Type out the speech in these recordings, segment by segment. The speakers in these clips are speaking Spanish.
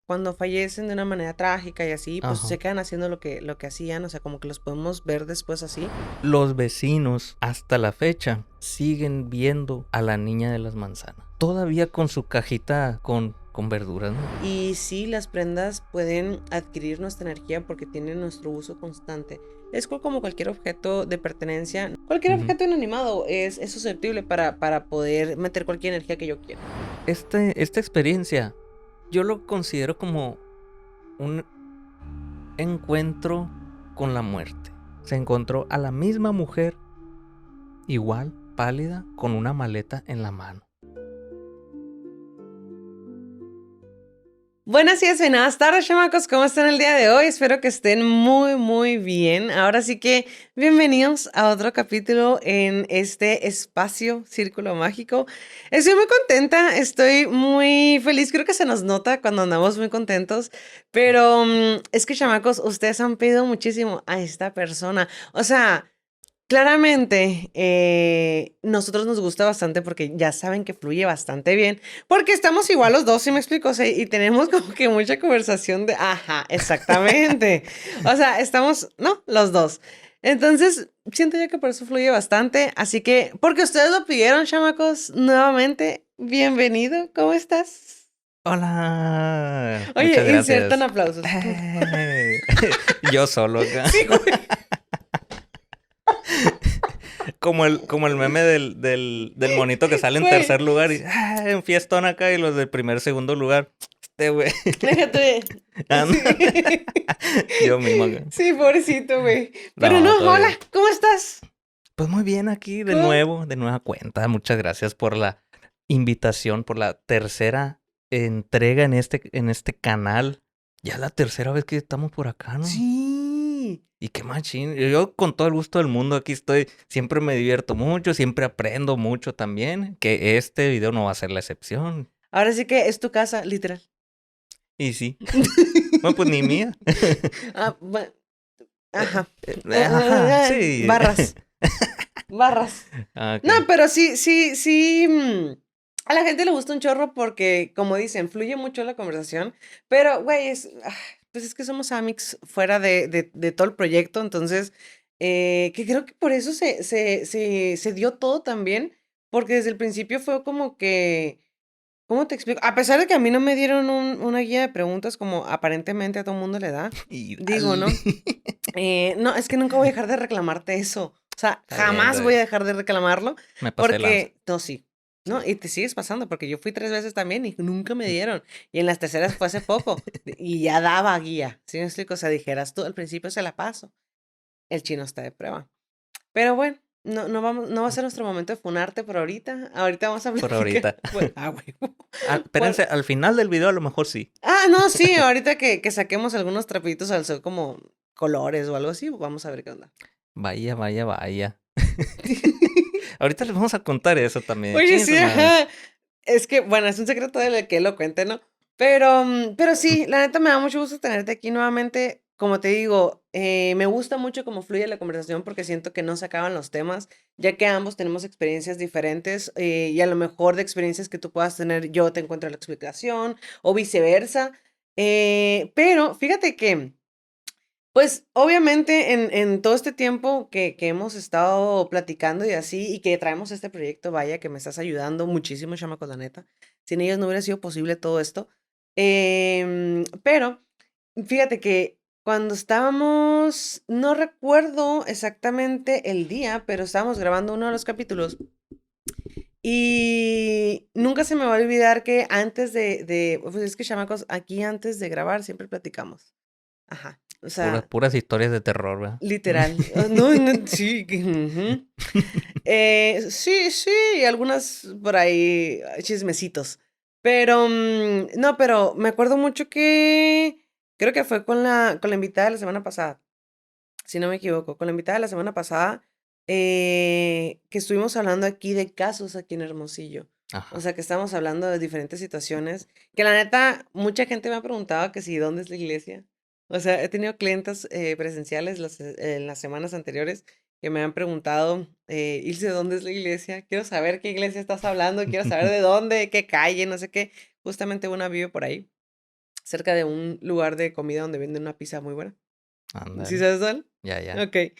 cuando fallecen de una manera trágica y así, pues Ajá. se quedan haciendo lo que hacían, o sea, como que los podemos ver después así. Los vecinos, hasta la fecha, siguen viendo a la niña de las manzanas. Todavía con su cajita con verduras, ¿no? Y sí, las prendas pueden adquirir nuestra energía porque tienen nuestro uso constante. Es como cualquier objeto de pertenencia. Cualquier Ujú. objeto inanimado es susceptible para poder meter cualquier energía que yo quiera. Esta experiencia, yo lo considero como un encuentro con la muerte. Se encontró a la misma mujer, igual, pálida, con una maleta en la mano. Buenos días, buenas tardes, chamacos. ¿Cómo están el día de hoy? Espero que estén muy, muy bien. Ahora sí que bienvenidos a otro capítulo en este espacio Círculo Mágico. Estoy muy contenta, estoy muy feliz. Creo que se nos nota cuando andamos muy contentos. Pero es que, chamacos, ustedes han pedido muchísimo a esta persona. O sea, claramente, nosotros nos gusta bastante porque ya saben que fluye bastante bien, porque estamos igual los dos, ¿sí me explico? O sea, y tenemos como que mucha conversación de, ajá, exactamente. O sea, estamos, ¿no? Los dos. Entonces, siento yo que por eso fluye bastante, así que, porque ustedes lo pidieron, chamacos, nuevamente, bienvenido, ¿cómo estás? Hola, muchas Oye, insertan gracias. aplausos. Yo solo acá. Sí, güey. Como el meme del monito que sale en Güey, tercer lugar y en fiestón acá y los del primer, segundo lugar. Este güey. déjate. Anda. Sí. Yo mismo acá. Sí, pobrecito, güey. Pero no, No, todo hola, bien. ¿cómo estás? Pues muy bien aquí de ¿Cómo? nuevo, de nueva cuenta. Muchas gracias por la invitación, por la tercera entrega en este canal. Ya la tercera vez que estamos por acá, ¿no? Sí. Y qué machín. Yo con todo el gusto del mundo aquí estoy. Siempre me divierto mucho, siempre aprendo mucho también. Que este video no va a ser la excepción. Ahora sí que es tu casa, literal. Y sí. Bueno, pues ni mía. Ah, ajá. Ajá, sí. Barras, barras. Ah, No, ok. pero sí, sí, sí. A la gente le gusta un chorro porque, como dicen, fluye mucho la conversación. Pero, güey, pues es que somos amics fuera de todo el proyecto. Entonces, que creo que por eso se dio todo también. Porque desde el principio fue como que. ¿Cómo te explico? A pesar de que a mí no me dieron una guía de preguntas como aparentemente a todo mundo le da, Y digo, dale. ¿no? No, es que nunca voy a dejar de reclamarte eso. O sea, Está bien, jamás está voy a bien. dejar de reclamarlo Me pasé de lanza. porque, no, sí, ¿no? Y te sigues pasando porque yo fui 3 veces también y nunca me dieron. Y en las terceras fue hace poco y ya daba guía. ¿Sí me explico? O sea, dijeras tú, al principio se la paso. El chino está de prueba. Pero bueno, no va a ser nuestro momento de funarte por ahorita. Ahorita vamos a Por platicar. ahorita. Güey. Espérense, al final del video a lo mejor sí. No, sí, ahorita que saquemos algunos trapitos al sol como colores o algo así, vamos a ver qué onda. Vaya, vaya, vaya. Ahorita les vamos a contar eso también. Oye, Chingue sí, su madre. ajá. Es que, bueno, es un secreto de que él lo cuente, ¿no? Pero sí, la neta me da mucho gusto tenerte aquí nuevamente. Como te digo, me gusta mucho cómo fluye la conversación porque siento que no se acaban los temas, ya que ambos tenemos experiencias diferentes y a lo mejor de experiencias que tú puedas tener, yo te encuentro la explicación o viceversa. Pero fíjate que pues, obviamente, en todo este tiempo que hemos estado platicando y así, y que traemos este proyecto, vaya, que me estás ayudando muchísimo, chamaco, la neta. Sin ellos no hubiera sido posible todo esto. Pero fíjate que cuando estábamos, no recuerdo exactamente el día, pero estábamos grabando uno de los capítulos y nunca se me va a olvidar que antes pues es que, chamacos, aquí antes de grabar siempre platicamos. Ajá. O sea, Puras historias de terror, ¿verdad? literal. No, no, sí, ujú. Sí, sí, algunas por ahí, chismecitos. Pero, no, pero me acuerdo mucho que creo que fue con la invitada de la semana pasada, si no me equivoco, con la invitada de la semana pasada, que estuvimos hablando aquí de casos aquí en Hermosillo. O Ajá. sea, que estamos hablando de diferentes situaciones, que la neta, mucha gente me ha preguntado que si dónde es la iglesia. O sea, he tenido clientes presenciales en las semanas anteriores que me han preguntado, Ilse, ¿dónde es la iglesia? Quiero saber qué iglesia estás hablando, quiero saber de dónde, qué calle, no sé qué. Justamente una vive por ahí. cerca de un lugar de comida donde venden una pizza muy buena. ¿Sí Ándale. sabes dónde? Ya, ya. Okey.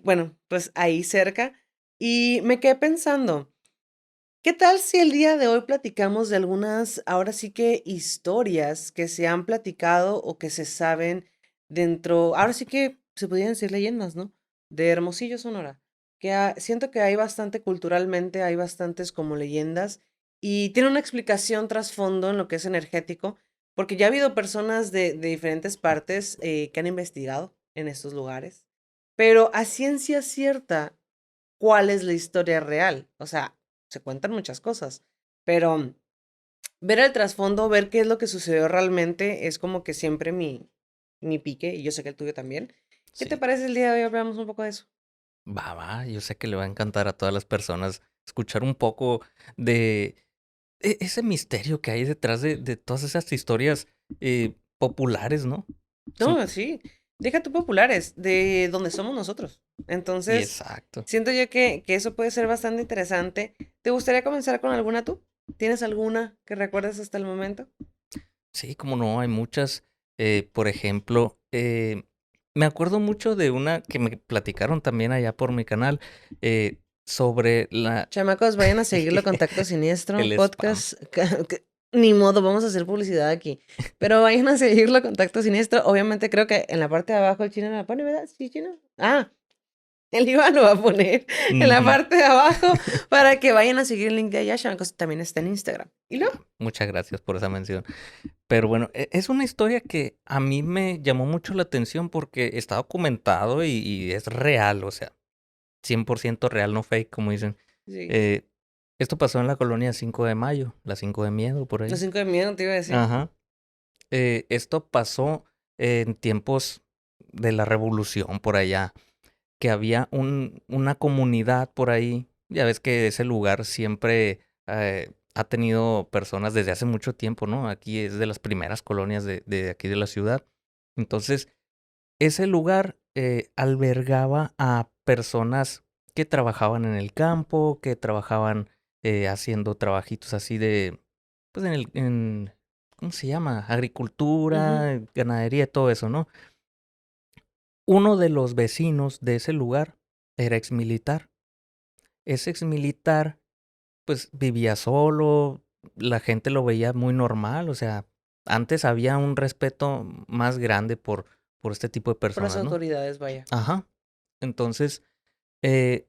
Bueno, pues ahí cerca, y me quedé pensando, ¿qué tal si el día de hoy platicamos de algunas, ahora sí que historias que se han platicado o que se saben dentro, ahora sí que se podrían decir leyendas, ¿no? De Hermosillo, Sonora, que siento que hay bastante culturalmente, hay bastantes como leyendas y tiene una explicación trasfondo en lo que es energético, porque ya ha habido personas de diferentes partes que han investigado en estos lugares, pero a ciencia cierta, ¿cuál es la historia real? O sea, se cuentan muchas cosas, pero ver el trasfondo, ver qué es lo que sucedió realmente, es como que siempre mi pique, y yo sé que el tuyo también. ¿Qué te Sí. parece el día de hoy? Hablamos un poco de eso. Va, yo sé que le va a encantar a todas las personas escuchar un poco de ese misterio que hay detrás de todas esas historias populares, ¿no? Son, No, sí, deja tú populares, de donde somos nosotros. y Entonces, exacto. siento yo que eso puede ser bastante interesante. ¿Te gustaría comenzar con alguna tú? ¿Tienes alguna que recuerdes hasta el momento? Sí, como no, hay muchas. Por ejemplo, me acuerdo mucho de una que me platicaron también allá por mi canal sobre la Chamacos, vayan a seguirlo, Contacto Siniestro, el spam. podcast. Ni modo, vamos a hacer publicidad aquí. Pero vayan a seguirlo, Contacto Siniestro. Obviamente creo que en la parte de abajo el chino la pone, ¿verdad? Sí, chino. Ah, el Iván lo va a poner en la Ujú. parte de abajo para que vayan a seguir el link de allá. Chamacos, también está en Instagram. ¿Y luego? Muchas gracias por esa mención. Pero bueno, es una historia que a mí me llamó mucho la atención porque está documentado y es real, o sea, 100% real, no fake, como dicen. Sí. Eh, Esto pasó en la colonia 5 de Mayo, la 5 de Miedo, por Los ahí. 5 de miedo, te iba a decir. Ajá. Esto pasó en tiempos de la revolución por allá, que había una comunidad por ahí. Ya ves que ese lugar siempre ha tenido personas desde hace mucho tiempo, ¿no? Aquí es de las primeras colonias de aquí de la ciudad. Entonces, ese lugar albergaba a personas que trabajaban en el campo, que trabajaban haciendo trabajitos así de, pues ¿cómo se llama? Ujú. Agricultura, ganadería, todo eso, ¿no? Uno de los vecinos de ese lugar era exmilitar. Ese exmilitar, pues vivía solo, la gente lo veía muy normal, o sea, antes había un respeto más grande por este tipo de Por las personas, ¿no? autoridades, vaya. Ajá. Entonces, eh,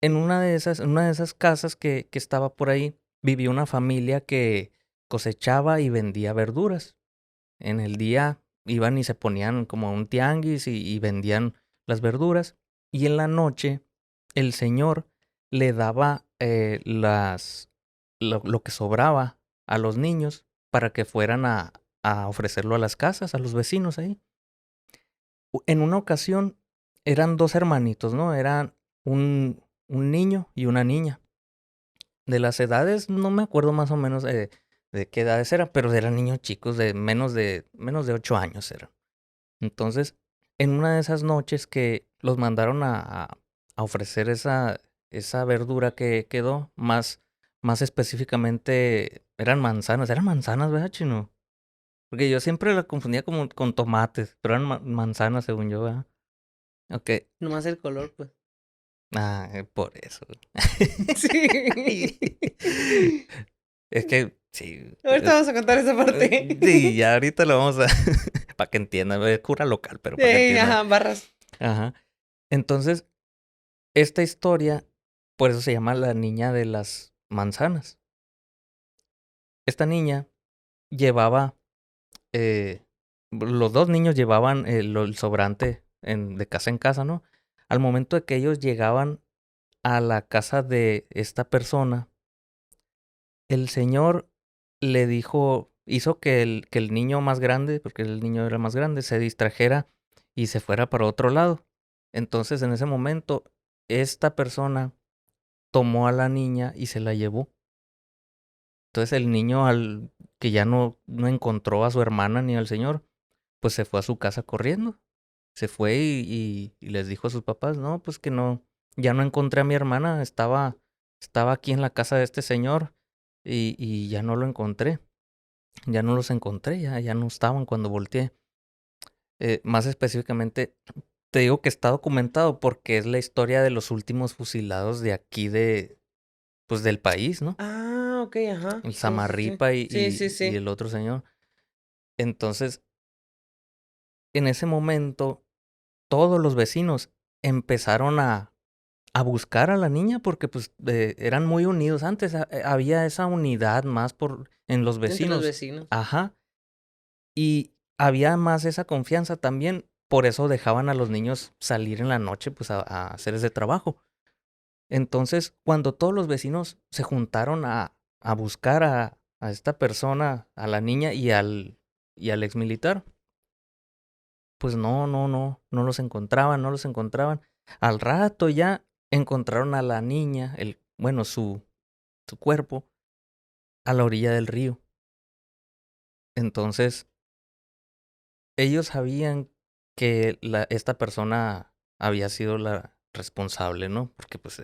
en una de esas casas que estaba por ahí, vivía una familia que cosechaba y vendía verduras. En el día iban y se ponían como a un tianguis y vendían las verduras. Y en la noche, el señor le daba lo que sobraba a los niños para que fueran a ofrecerlo a las casas, a los vecinos ahí. En una ocasión eran dos hermanitos, ¿no? Eran un niño y una niña. De las edades, no me acuerdo más o menos de qué edades eran, pero eran niños chicos de menos de 8 años eran. Entonces, en una de esas noches que los mandaron a ofrecer esa verdura que quedó, más específicamente eran manzanas, ¿verdad, chino? Porque yo siempre la confundía como con tomates, pero eran manzanas según yo, ¿verdad? Ok. Nomás el color, pues. Por eso. Sí. Es que sí. Ahorita vamos a contar esa parte. Sí, ya ahorita lo vamos a. Para que entiendan. Es cura local, pero para que Sí, entiendan. ajá, barras. Ajá. Entonces, esta historia, por eso se llama la niña de las manzanas. Esta niña llevaba. Los dos niños llevaban el sobrante de casa en casa, ¿no? Al momento de que ellos llegaban a la casa de esta persona, el señor le dijo, hizo que el niño más grande, porque el niño era más grande, se distrajera y se fuera para otro lado. Entonces, en ese momento, esta persona tomó a la niña y se la llevó. Entonces, el niño, al que ya no encontró a su hermana ni al señor, pues se fue a su casa corriendo. Se fue y les dijo a sus papás, no, pues que no, ya no encontré a mi hermana, estaba aquí en la casa de este señor y ya no lo encontré. Ya no los encontré, ya no estaban cuando volteé. Más específicamente, te digo que está documentado porque es la historia de los últimos fusilados de aquí pues del país, ¿no? Ah, ok, ajá. El Sí, sí, sí. Samarripa Sí, sí, y sí. el otro señor. Entonces, en ese momento, todos los vecinos empezaron a buscar a la niña porque pues eran muy unidos. Antes había esa unidad más en los Entre los vecinos. vecinos. Ajá. Y había más esa confianza también. Por eso dejaban a los niños salir en la noche pues a hacer ese trabajo. Entonces, cuando todos los vecinos se juntaron a buscar a esta persona, a la niña y al ex militar, pues no los encontraban, no los encontraban. Al rato ya encontraron a la niña, bueno, su cuerpo, a la orilla del río. Entonces, ellos sabían que esta persona había sido la responsable, ¿no? Porque pues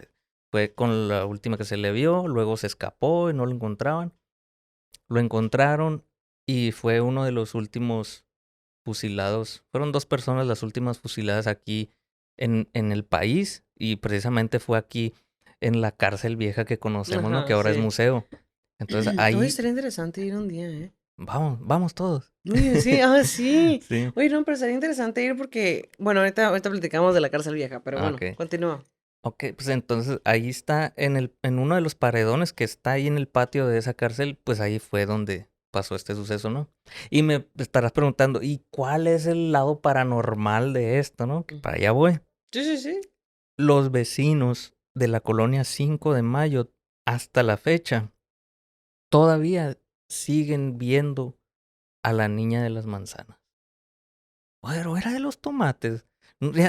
fue con la última que se le vio, luego se escapó y no lo encontraban. Lo encontraron y fue uno de los últimos fusilados. Fueron 2 personas las últimas fusiladas aquí en el país y precisamente fue aquí en la cárcel vieja que conocemos, ¿no? Que Ajá, ahora es sí. museo. Entonces Oye, ahí, estaría interesante ir un día, ¿eh? vamos todos. Oye, sí, sí. Sí, Oye, no, pero estaría interesante ir porque, bueno, ahorita platicamos de la cárcel vieja, pero ah, bueno, ok. continúa. Ok, pues entonces ahí está, en uno de los paredones que está ahí en el patio de esa cárcel, pues ahí fue donde pasó este suceso, ¿no? Y me estarás preguntando, ¿y cuál es el lado paranormal de esto, no? Que Mm. para allá voy. Sí, sí, sí. Los vecinos de la colonia 5 de Mayo, hasta la fecha, todavía siguen viendo a la niña de las manzanas. Pero era de los tomates.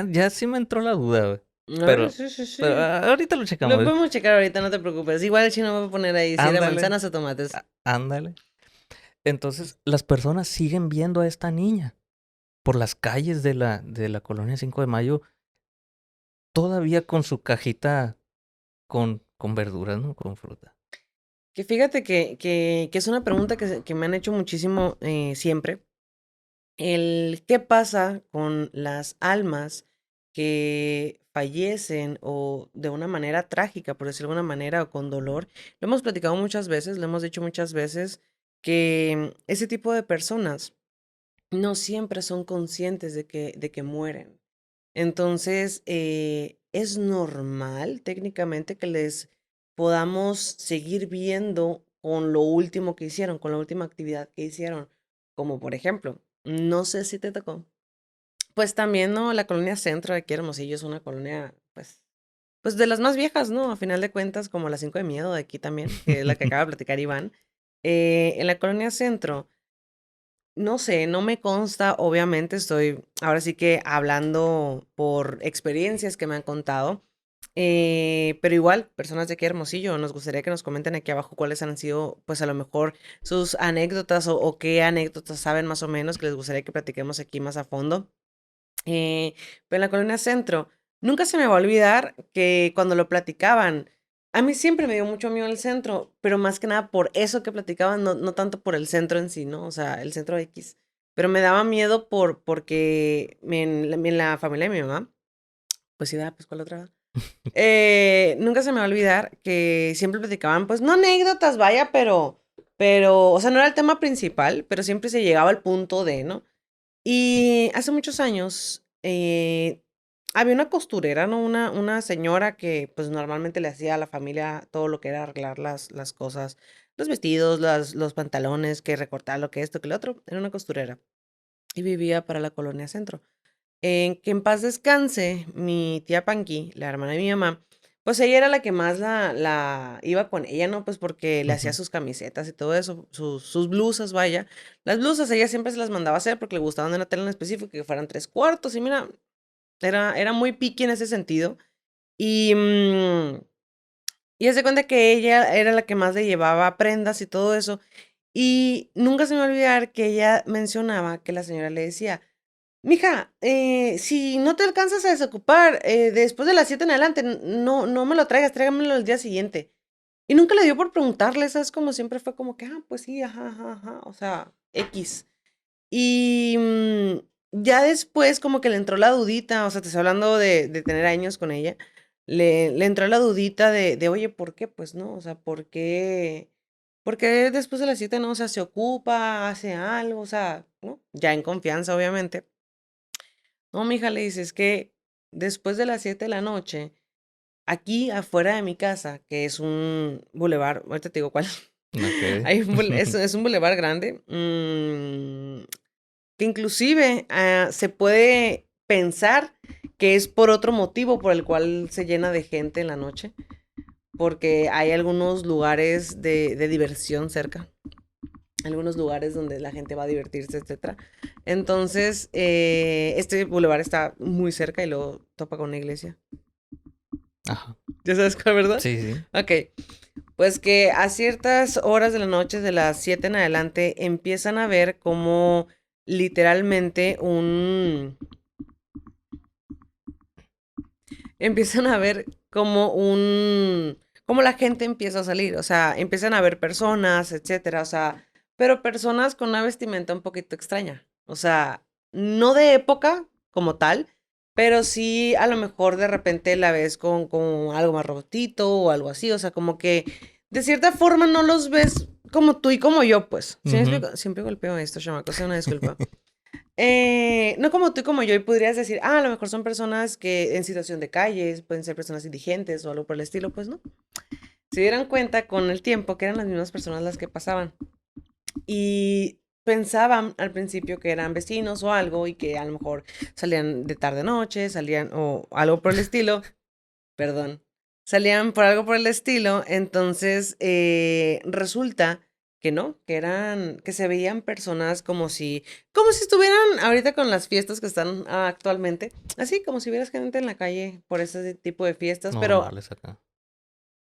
Ya sí me entró la duda, güey. A ver, Pero, sí, sí, pero sí. ahorita lo Lo checamos. podemos checar ahorita, no te preocupes. Igual el chino va a poner ahí si era Ándale, manzanas o tomates. ándale. Entonces, las personas siguen viendo a esta niña por las calles de la colonia 5 de Mayo, todavía con su cajita con verduras, ¿no? Con fruta. Que fíjate que es una pregunta que me han hecho muchísimo siempre. El qué pasa con las almas que fallecen o de una manera trágica, por decirlo de alguna manera, o con dolor. Lo hemos platicado muchas veces, lo hemos dicho muchas veces, que ese tipo de personas no siempre son conscientes de que mueren. Entonces, es normal técnicamente que les podamos seguir viendo con lo último que hicieron, con la última actividad que hicieron. Como por ejemplo, no sé si te tocó. Pues también, ¿no? La colonia centro de aquí Hermosillo es una colonia, pues de las más viejas, ¿no? A final de cuentas, como la 5 de Miedo de aquí también, que es la que acaba de platicar Iván. En la colonia centro. No sé, no me consta, obviamente estoy ahora sí que hablando por experiencias que me han contado, pero igual, personas de aquí de Hermosillo, nos gustaría que nos comenten aquí abajo cuáles han sido, pues a lo mejor sus anécdotas o qué anécdotas saben más o menos que les gustaría que platiquemos aquí más a fondo. Eh, pero en la colonia centro, nunca se me va a olvidar que cuando lo platicaban, a mí siempre me dio mucho miedo el centro, pero más que nada por eso que platicaban, no tanto por el centro en sí, ¿no? O sea, el centro X. Pero me daba miedo porque en la familia de mi mamá, pues sí, pues ¿cuál otra? Nunca se me va a olvidar que siempre platicaban, pues no anécdotas, vaya, pero, o sea, no era el tema principal, pero siempre se llegaba al punto de, ¿no? Y hace muchos años, había una costurera, ¿no? Una señora que, pues, normalmente le hacía a la familia todo lo que era arreglar las cosas, los vestidos, los pantalones, que recortar lo que esto, que lo otro. Era una costurera y vivía para la colonia centro. Que en paz descanse, mi tía Panqui, la hermana de mi mamá, pues ella era la que más la iba con ella, ¿no? Pues porque le hacía Ujú. sus camisetas y todo eso, sus blusas, vaya. Las blusas ella siempre se las mandaba a hacer porque le gustaban de una tela en específico, que fueran 3/4, y mira, era muy picky en ese sentido. Y, y haz de cuenta que ella era la que más le llevaba prendas y todo eso. Y nunca se me va a olvidar que ella mencionaba que la señora le decía, mija, si no te alcanzas a desocupar después de las 7 en adelante, no me lo traigas, tráigamelo el día siguiente. Y nunca le dio por preguntarle, ¿sabes? Como siempre fue como que, pues sí, ajá, ajá, ajá, o sea, X. Y ya después como que le entró la dudita, o sea, te estoy hablando de tener años con ella, le entró la dudita oye, ¿por qué? Pues no, o sea, ¿por qué después de las 7 no? O sea, se ocupa, hace algo, o sea, ¿no? Ya en confianza, obviamente. No, mija, le dice, es que después de las 7 de la noche, aquí afuera de mi casa, que es un bulevar, ahorita te digo cuál, Ok. es un bulevar grande, que inclusive se puede pensar que es por otro motivo por el cual se llena de gente en la noche, porque hay algunos lugares de diversión cerca, algunos lugares donde la gente va a divertirse, etcétera. Entonces, este bulevar está muy cerca y lo topa con una iglesia. Ajá. ¿Ya sabes cuál, verdad? Sí, sí. Ok, pues que a ciertas horas de la noche, de las 7 en adelante, empiezan a ver como literalmente empiezan a ver como la gente empieza a salir, o sea, empiezan a ver personas, etcétera, o sea, pero personas con una vestimenta un poquito extraña, o sea, no de época como tal, pero sí a lo mejor de repente la ves con algo más robotito o algo así, o sea, como que de cierta forma no los ves como tú y como yo, pues. ¿Sí me Ujú. explico? Siempre golpeo esto, chamaco, sea una disculpa. No como tú y como yo, y podrías decir, a lo mejor son personas que en situación de calles, pueden ser personas indigentes o algo por el estilo, pues no. Se dieron cuenta con el tiempo que eran las mismas personas las que pasaban y pensaban al principio que eran vecinos o algo y que a lo mejor salían de tarde noche, salían o algo por el estilo, perdón, salían por algo por el estilo, entonces resulta que no, que se veían personas como si estuvieran ahorita con las fiestas que están actualmente, así como si vieras gente en la calle por ese tipo de fiestas, pero Normales acá.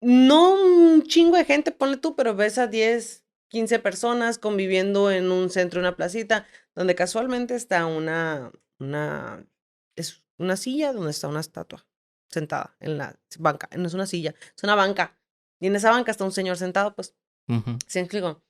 no un chingo de gente, ponle tú, pero ves a 10, 15 personas conviviendo en un centro, una placita, donde casualmente está es una silla donde está una estatua sentada en la banca. No es una silla, es una banca. Y en esa banca está un señor sentado, pues, Ujú. ¿se explico?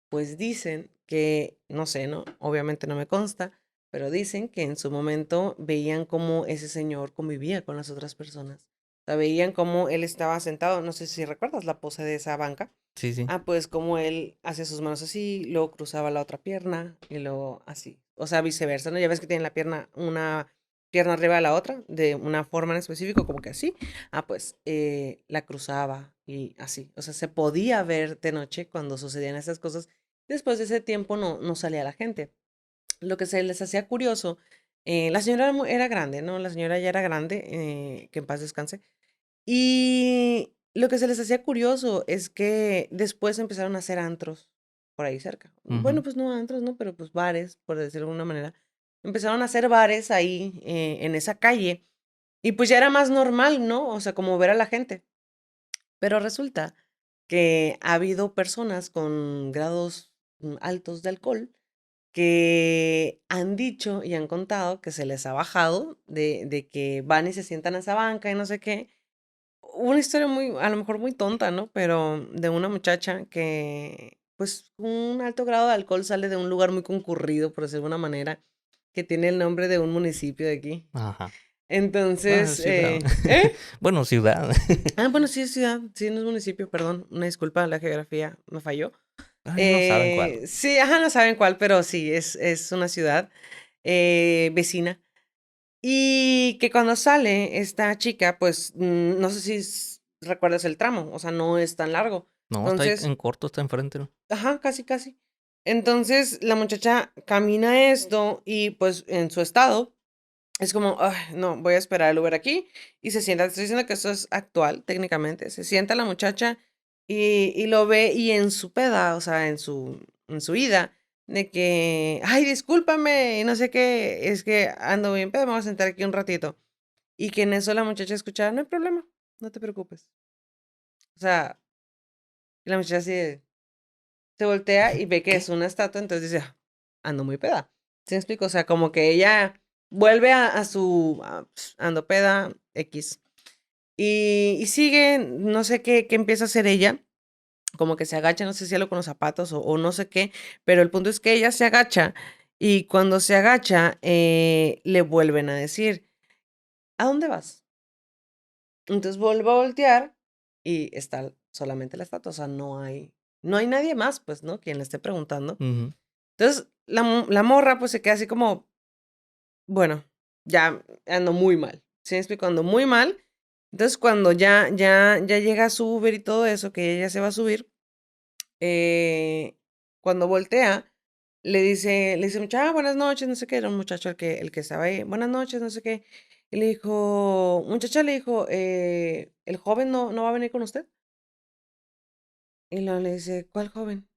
Pues dicen que, no sé, ¿no? Obviamente no me consta, pero dicen que en su momento veían cómo ese señor convivía con las otras personas. O sea, veían cómo él estaba sentado, no sé si recuerdas la pose de esa banca. Sí, sí. Pues como él hacía sus manos así, luego cruzaba la otra pierna y luego así. O sea, viceversa, ¿no? Ya ves que tienen una pierna arriba de la otra, de una forma en específico, como que así. Pues la cruzaba y así. O sea, se podía ver de noche cuando sucedían esas cosas. Después de ese tiempo no salía la gente. Lo que se les hacía curioso, la señora era grande, ¿no? La señora ya era grande, que en paz descanse. Y lo que se les hacía curioso es que después empezaron a hacer antros por ahí cerca. Bueno, Ujú. pues no antros, ¿no? Pero pues bares, por decirlo de alguna manera. Empezaron a hacer bares ahí en esa calle y pues ya era más normal, ¿no? O sea, como ver a la gente. Pero resulta que ha habido personas con grados altos de alcohol que han dicho y han contado que se les ha bajado de que van y se sientan a esa banca y no sé qué. Una historia muy, a lo mejor muy tonta, ¿no? Pero de una muchacha que, pues, un alto grado de alcohol sale de un lugar muy concurrido, por decirlo de alguna manera, que tiene el nombre de un municipio de aquí. Ajá. Bueno, Entonces, ciudad. ¿eh? Bueno, ciudad. Bueno, sí es ciudad, sí, no es municipio, perdón, una disculpa, la geografía me falló. Ay, no saben cuál. Sí, ajá, no saben cuál, pero sí, es una ciudad vecina. Y que cuando sale esta chica, pues no sé si recuerdas el tramo, o sea, no es tan largo. No, está ahí Entonces, en corto, está enfrente, ¿no? ajá, casi, casi. Entonces, la muchacha camina esto y pues en su estado es como, "Ay, no, voy a esperar el Uber aquí y se sienta". Te estoy diciendo que eso es actual, técnicamente. Se sienta la muchacha y lo ve y en su peda, o sea, en su ida, de que, ay, discúlpame, y no sé qué, es que ando bien peda, me voy a sentar aquí un ratito. Y que en eso la muchacha escuchaba, no hay problema, no te preocupes. O sea, y la muchacha así se voltea y ve que es ¿Qué? una estatua, entonces dice, "Ah, ando muy peda". ¿Sí me explico? O sea, como que ella vuelve pues, ando peda X. Y sigue, no sé qué empieza a hacer ella. como que se agacha, no sé si algo con los zapatos o no sé qué, pero el punto es que ella se agacha y cuando se agacha le vuelven a decir, ¿a dónde vas? Entonces vuelvo a voltear y está solamente la estatua, o sea, no hay nadie más, pues, ¿no? Quien le esté preguntando. Ujú. Entonces la morra pues se queda así como, bueno, ya ando muy mal, ¿sí me explico? Ando muy mal. Entonces cuando ya llega su Uber y todo eso, que ella se va a subir, cuando voltea, le dice mucho, buenas noches, no sé qué, era un muchacho el que estaba ahí, buenas noches, no sé qué. Y le dijo, muchacha, le dijo, ¿el joven no va a venir con usted? Y luego le dice, ¿cuál joven?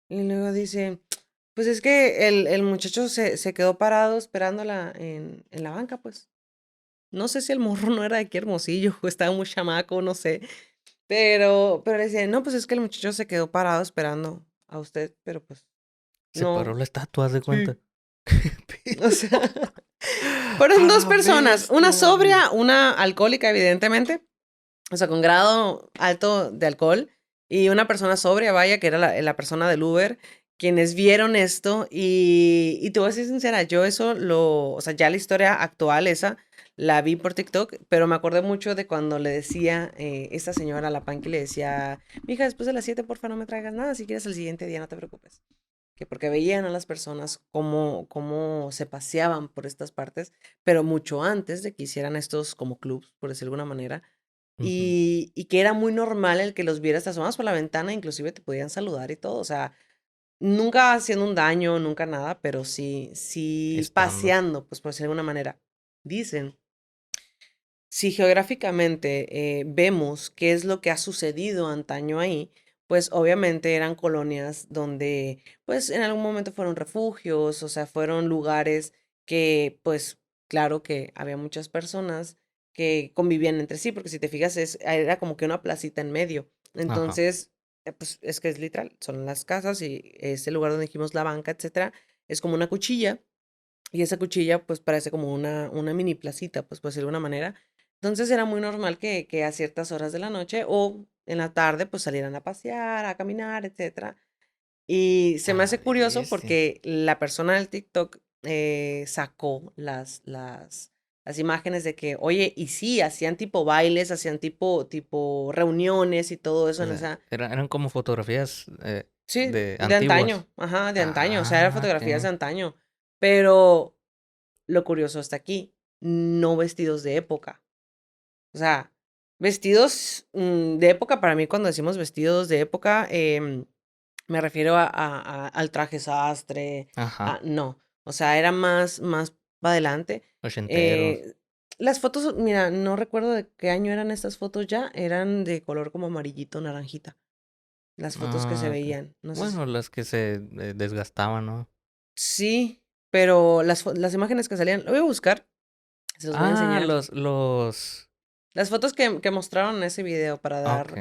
Y luego dice, pues es que el muchacho se quedó parado esperándola en la banca, pues. No sé si el morro no era de aquí Hermosillo o estaba muy chamaco, no sé. Pero le decía, no, pues es que el muchacho se quedó parado esperando a usted, pero pues Se paró no. la estatua, haz de cuenta. Sí. O sea, fueron A dos la personas, una bestia, güey. sobria, una alcohólica, evidentemente, o sea, con grado alto de alcohol, y una persona sobria, vaya, que era la persona del Uber, quienes vieron esto, y te voy a ser sincera, yo eso o sea, ya la historia actual esa, la vi por TikTok, pero me acordé mucho de cuando le decía esta señora a la pan que le decía, mija, después de las 7, porfa, no me traigas nada, si quieres el siguiente día, no te preocupes. Que porque veían a las personas cómo se paseaban por estas partes, pero mucho antes de que hicieran estos como clubs, por decirlo de alguna manera, Ujú. y que era muy normal el que los vieras asomados por la ventana, inclusive te podían saludar y todo, o sea, nunca haciendo un daño, nunca nada, pero sí Estando. paseando, pues por decirlo de alguna manera. Dicen, si geográficamente vemos qué es lo que ha sucedido antaño ahí, pues obviamente eran colonias donde pues en algún momento fueron refugios, o sea, fueron lugares que pues claro que había muchas personas que convivían entre sí, porque si te fijas era como que una placita en medio. Ajá. Entonces, pues es que es literal, son las casas y ese lugar donde dijimos la banca, etcétera, es como una cuchilla y esa cuchilla, pues, parece como una mini placita, pues, por decirlo de alguna manera. Entonces, era muy normal que a ciertas horas de la noche o en la tarde, pues, salieran a pasear, a caminar, etcétera. Y se A me la hace curioso bestia. porque la persona del TikTok, sacó las imágenes de que, oye, y sí, hacían tipo bailes, hacían tipo reuniones y todo eso O en sea, esa eran como fotografías sí, de de antiguas. antaño, ajá, de antaño, o sea, eran Ah, fotografías de ok. antaño. Pero lo curioso está aquí, no vestidos de época. O sea, vestidos de época, para mí cuando decimos vestidos de época, me refiero al traje sastre, Ajá. no, o sea, era más para adelante. Ochenteros. Eh, las fotos, mira, no recuerdo de qué año eran estas fotos ya, eran de color como amarillito, naranjita, las fotos que se Ah, ok. veían, no sé si. Bueno, las que se desgastaban, ¿no? Sí, pero las imágenes que salían, lo voy a buscar, se los voy a Ah, enseñar. los... Las fotos que mostraron en ese video para dar Ok.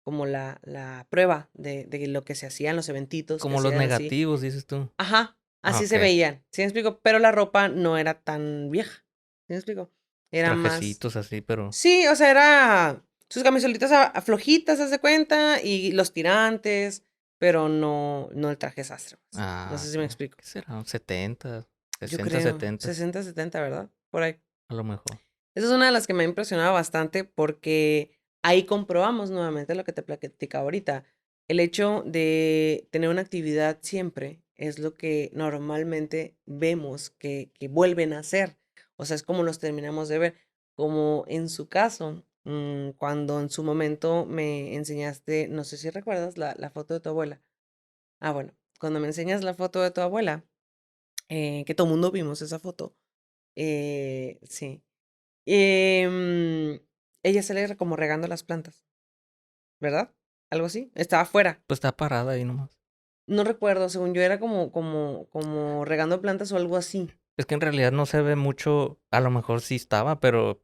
como la prueba de lo que se hacían, los eventitos que Como los hacían así. negativos, dices tú. Ajá, Ah, así ok. se veían, ¿sí me explico? Pero la ropa no era tan vieja, ¿sí me explico? Era más Trajecitos así, pero... sí, o sea, era sus camisolitas flojitas, haz de cuenta, y los tirantes, pero no el traje sastre, pues. No Ah, sé si me ok. explico. ¿Qué será? 70, Yo 60, creo, 70, 60, 70, ¿verdad? Por ahí. a lo mejor. Esa es una de las que me ha impresionado bastante porque ahí comprobamos nuevamente lo que te platicaba ahorita. El hecho de tener una actividad siempre es lo que normalmente vemos que vuelven a hacer. O sea, es como los terminamos de ver. Como en su caso, cuando en su momento me enseñaste, no sé si recuerdas, la foto de tu abuela. Ah, bueno, cuando me enseñas la foto de tu abuela, que todo mundo vimos esa foto, sí. Em, ella sale como regando las plantas, ¿verdad? Algo así. Estaba afuera. Pues está parada ahí nomás. No recuerdo, según yo era como regando plantas o algo así. Es que en realidad no se ve mucho, a lo mejor sí estaba, pero,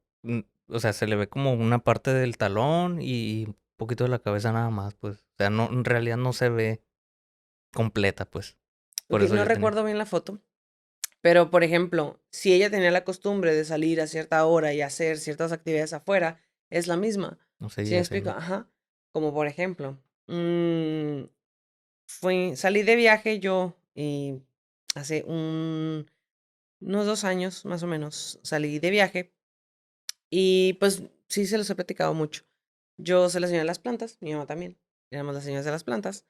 o sea, se le ve como una parte del talón y un poquito de la cabeza nada más, pues. O sea, no, en realidad no se ve completa, pues. Por Ok, eso no yo tenía. recuerdo bien la foto, pero por ejemplo, si ella tenía la costumbre de salir a cierta hora y hacer ciertas actividades afuera, es la misma. No ¿Sí me seguía explico? haciendo. Ajá. Como por ejemplo, mm, salí de viaje yo hace unos 2 años más o menos, salí de viaje y pues sí se los he platicado mucho. Yo soy la señora de las plantas, mi mamá también, éramos las señoras de las plantas.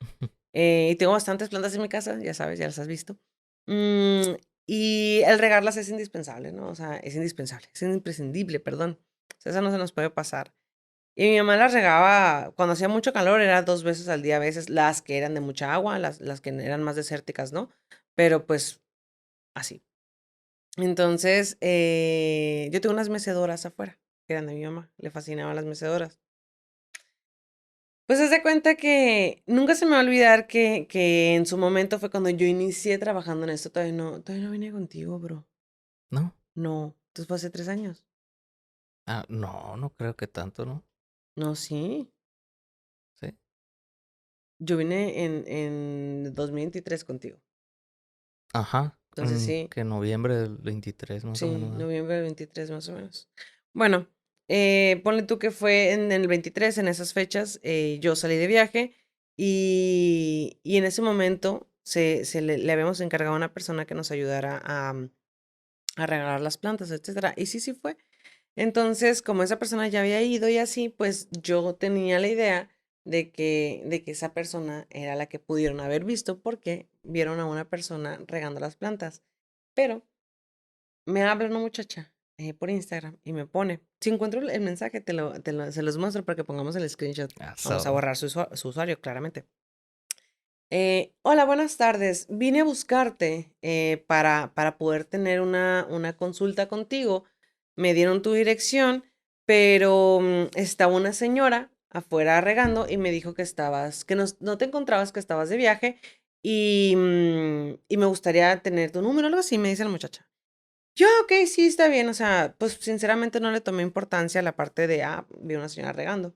Y tengo bastantes plantas en mi casa, ya sabes, ya las has visto. Mm, y el regarlas es indispensable, ¿no? O sea, es indispensable, es imprescindible, perdón. O sea, eso no se nos puede pasar. Y mi mamá las regaba cuando hacía mucho calor, era 2 veces al día a veces, las que eran de mucha agua, las que eran más desérticas, ¿no? Pero pues así. Entonces, yo tengo unas mecedoras afuera, que eran de mi mamá, le fascinaban las mecedoras. Pues haz de cuenta que nunca se me va a olvidar que en su momento fue cuando yo inicié trabajando en esto. Todavía no vine contigo, bro. ¿No? No, entonces fue hace 3 años. Ah, no, no creo que tanto, ¿no? No, sí. Sí. Yo vine en 2023 contigo. Ajá. Entonces sí, Que noviembre del 23 más o sí, menos, ¿no? noviembre del 23 más o menos. Bueno, ponle tú que fue en el 23, en esas fechas, yo salí de viaje y en ese momento le habíamos encargado a una persona que nos ayudara a regalar las plantas, etcétera. Y sí, sí fue. Entonces, como esa persona ya había ido y así, pues yo tenía la idea de que esa persona era la que pudieron haber visto porque vieron a una persona regando las plantas. Pero me habla una muchacha por Instagram y me pone, si encuentro el mensaje, se los muestro para que pongamos el screenshot. Ah, Vamos a so. borrar su usuario, claramente. Hola, buenas tardes. Vine a buscarte para poder tener una consulta contigo. Me dieron tu dirección, pero estaba una señora afuera regando y me dijo que no te encontrabas, que estabas de viaje y me gustaría tener tu número, algo así, me dice la muchacha. Yo, ok, sí, está bien. O sea, pues sinceramente no le tomé importancia a la parte vi una señora regando,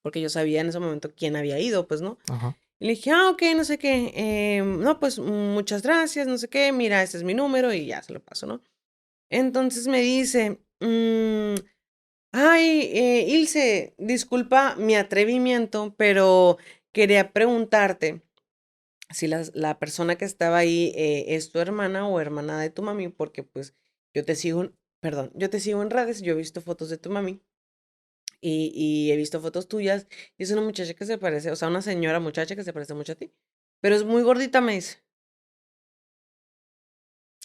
porque yo sabía en ese momento quién había ido, pues, ¿no? Ajá. Y le dije, ok, no sé qué. No, pues muchas gracias, no sé qué. Mira, este es mi número y ya se lo paso, ¿no? Entonces me dice, ay, Ilse, disculpa mi atrevimiento, pero quería preguntarte si la persona que estaba ahí es tu hermana o hermana de tu mami, porque pues yo te sigo, perdón, yo te sigo en redes, yo he visto fotos de tu mami y he visto fotos tuyas y es una muchacha que se parece, o sea, una señora muchacha que se parece mucho a ti, pero es muy gordita, me dice.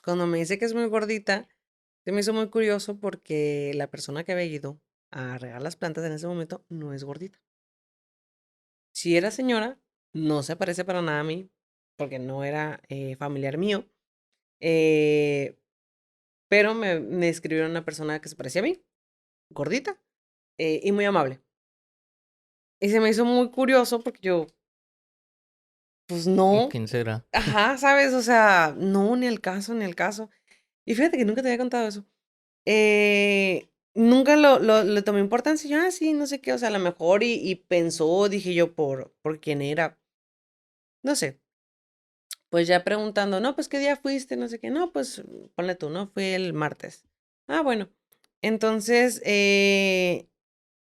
Cuando me dice que es muy gordita, se me hizo muy curioso porque la persona que había ido a regar las plantas en ese momento no es gordita. Si era señora, no se parece para nada a mí, porque no era familiar mío. eh, pero me escribieron una persona que se parecía a mí, gordita, y muy amable. Y se me hizo muy curioso porque yo, pues no, ¿Quién será? ajá, ¿sabes? O sea, no, ni el caso, ni el caso. Y fíjate que nunca te había contado eso. Nunca le tomé importancia. Yo, sí, no sé qué, o sea, a lo mejor y pensó, dije yo, por quién era. No sé. Pues ya preguntando, no, pues qué día fuiste, no sé qué. No, pues ponle tú, ¿no? Fui el martes. Ah, bueno. Entonces,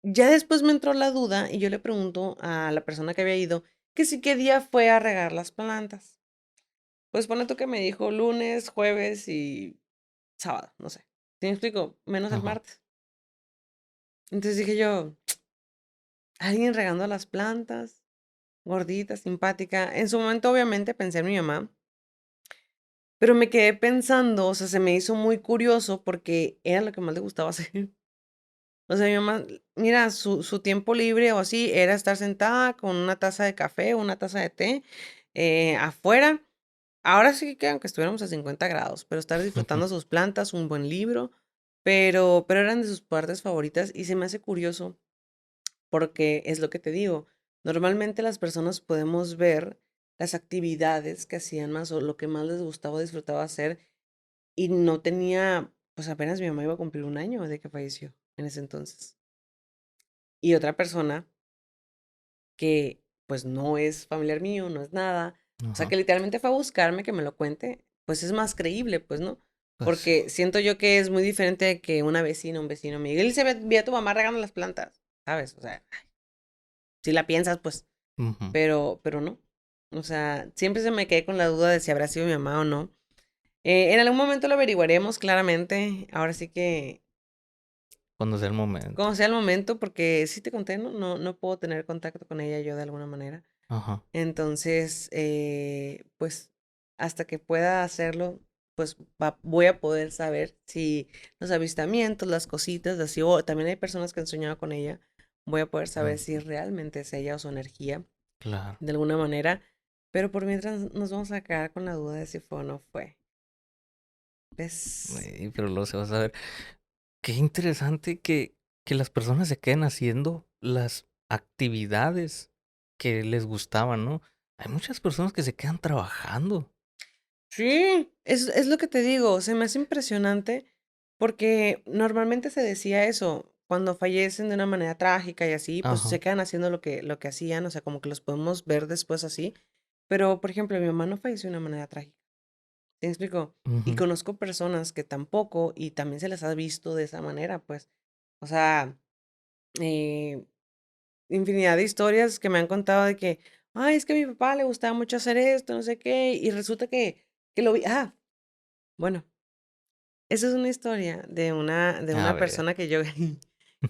ya después me entró la duda y yo le pregunto a la persona que había ido que sí qué día fue a regar las plantas. Pues ponle tú que me dijo lunes, jueves y sábado, no sé. ¿Sí me explico? Menos el Ajá. martes. Entonces dije yo, alguien regando las plantas, gordita, simpática. En su momento obviamente pensé en mi mamá, pero me quedé pensando, o sea, se me hizo muy curioso porque era lo que más le gustaba hacer. O sea, mi mamá, mira, su tiempo libre o así era estar sentada con una taza de café o una taza de té afuera. Ahora sí que aunque estuviéramos a 50 grados, pero estar disfrutando sus plantas, un buen libro, pero eran de sus partes favoritas y se me hace curioso porque es lo que te digo. Normalmente las personas podemos ver las actividades que hacían más o lo que más les gustaba o disfrutaba hacer y no tenía, pues apenas mi mamá iba a cumplir 1 año de que falleció en ese entonces. Y otra persona que pues no es familiar mío, no es nada, o sea Ajá. que literalmente fue a buscarme que me lo cuente, pues es más creíble, pues, ¿no? Pues sí. Porque siento yo que es muy diferente de que una vecina, un vecino me diga, él se ve a tu mamá regando las plantas, ¿sabes? O sea, si la piensas, pues. Ujú. pero no. O sea, siempre se me quedé con la duda de si habrá sido mi mamá o no. En algún momento lo averiguaremos claramente. Ahora sí que, Cuando sea el momento. como sea el momento, porque sí te conté, ¿no? No puedo tener contacto con ella yo de alguna manera. Ajá. Entonces, pues hasta que pueda hacerlo, pues voy a poder saber si los avistamientos, las cositas, así, o también hay personas que han soñado con ella, voy a poder saber si Ujú. realmente es ella o su energía, Claro. de alguna manera, pero por mientras nos vamos a quedar con la duda de si fue o no fue. ¿Ves? Pero luego se va a saber. Qué interesante que las personas se queden haciendo las actividades que les gustaban, ¿no? Hay muchas personas que se quedan trabajando. Sí, es lo que te digo, se me hace impresionante porque normalmente se decía eso, cuando fallecen de una manera trágica y así, pues Ajá. se quedan haciendo lo que hacían, o sea, como que los podemos ver después así, pero por ejemplo, mi mamá no falleció de una manera trágica, ¿sí me explico? Y Ujú. conozco personas que tampoco y también se les ha visto de esa manera, pues, o sea, eh, infinidad de historias que me han contado de que, ay, es que a mi papá le gustaba mucho hacer esto, no sé qué, y resulta que lo vi, bueno. Esa es una historia de A una ver. persona que yo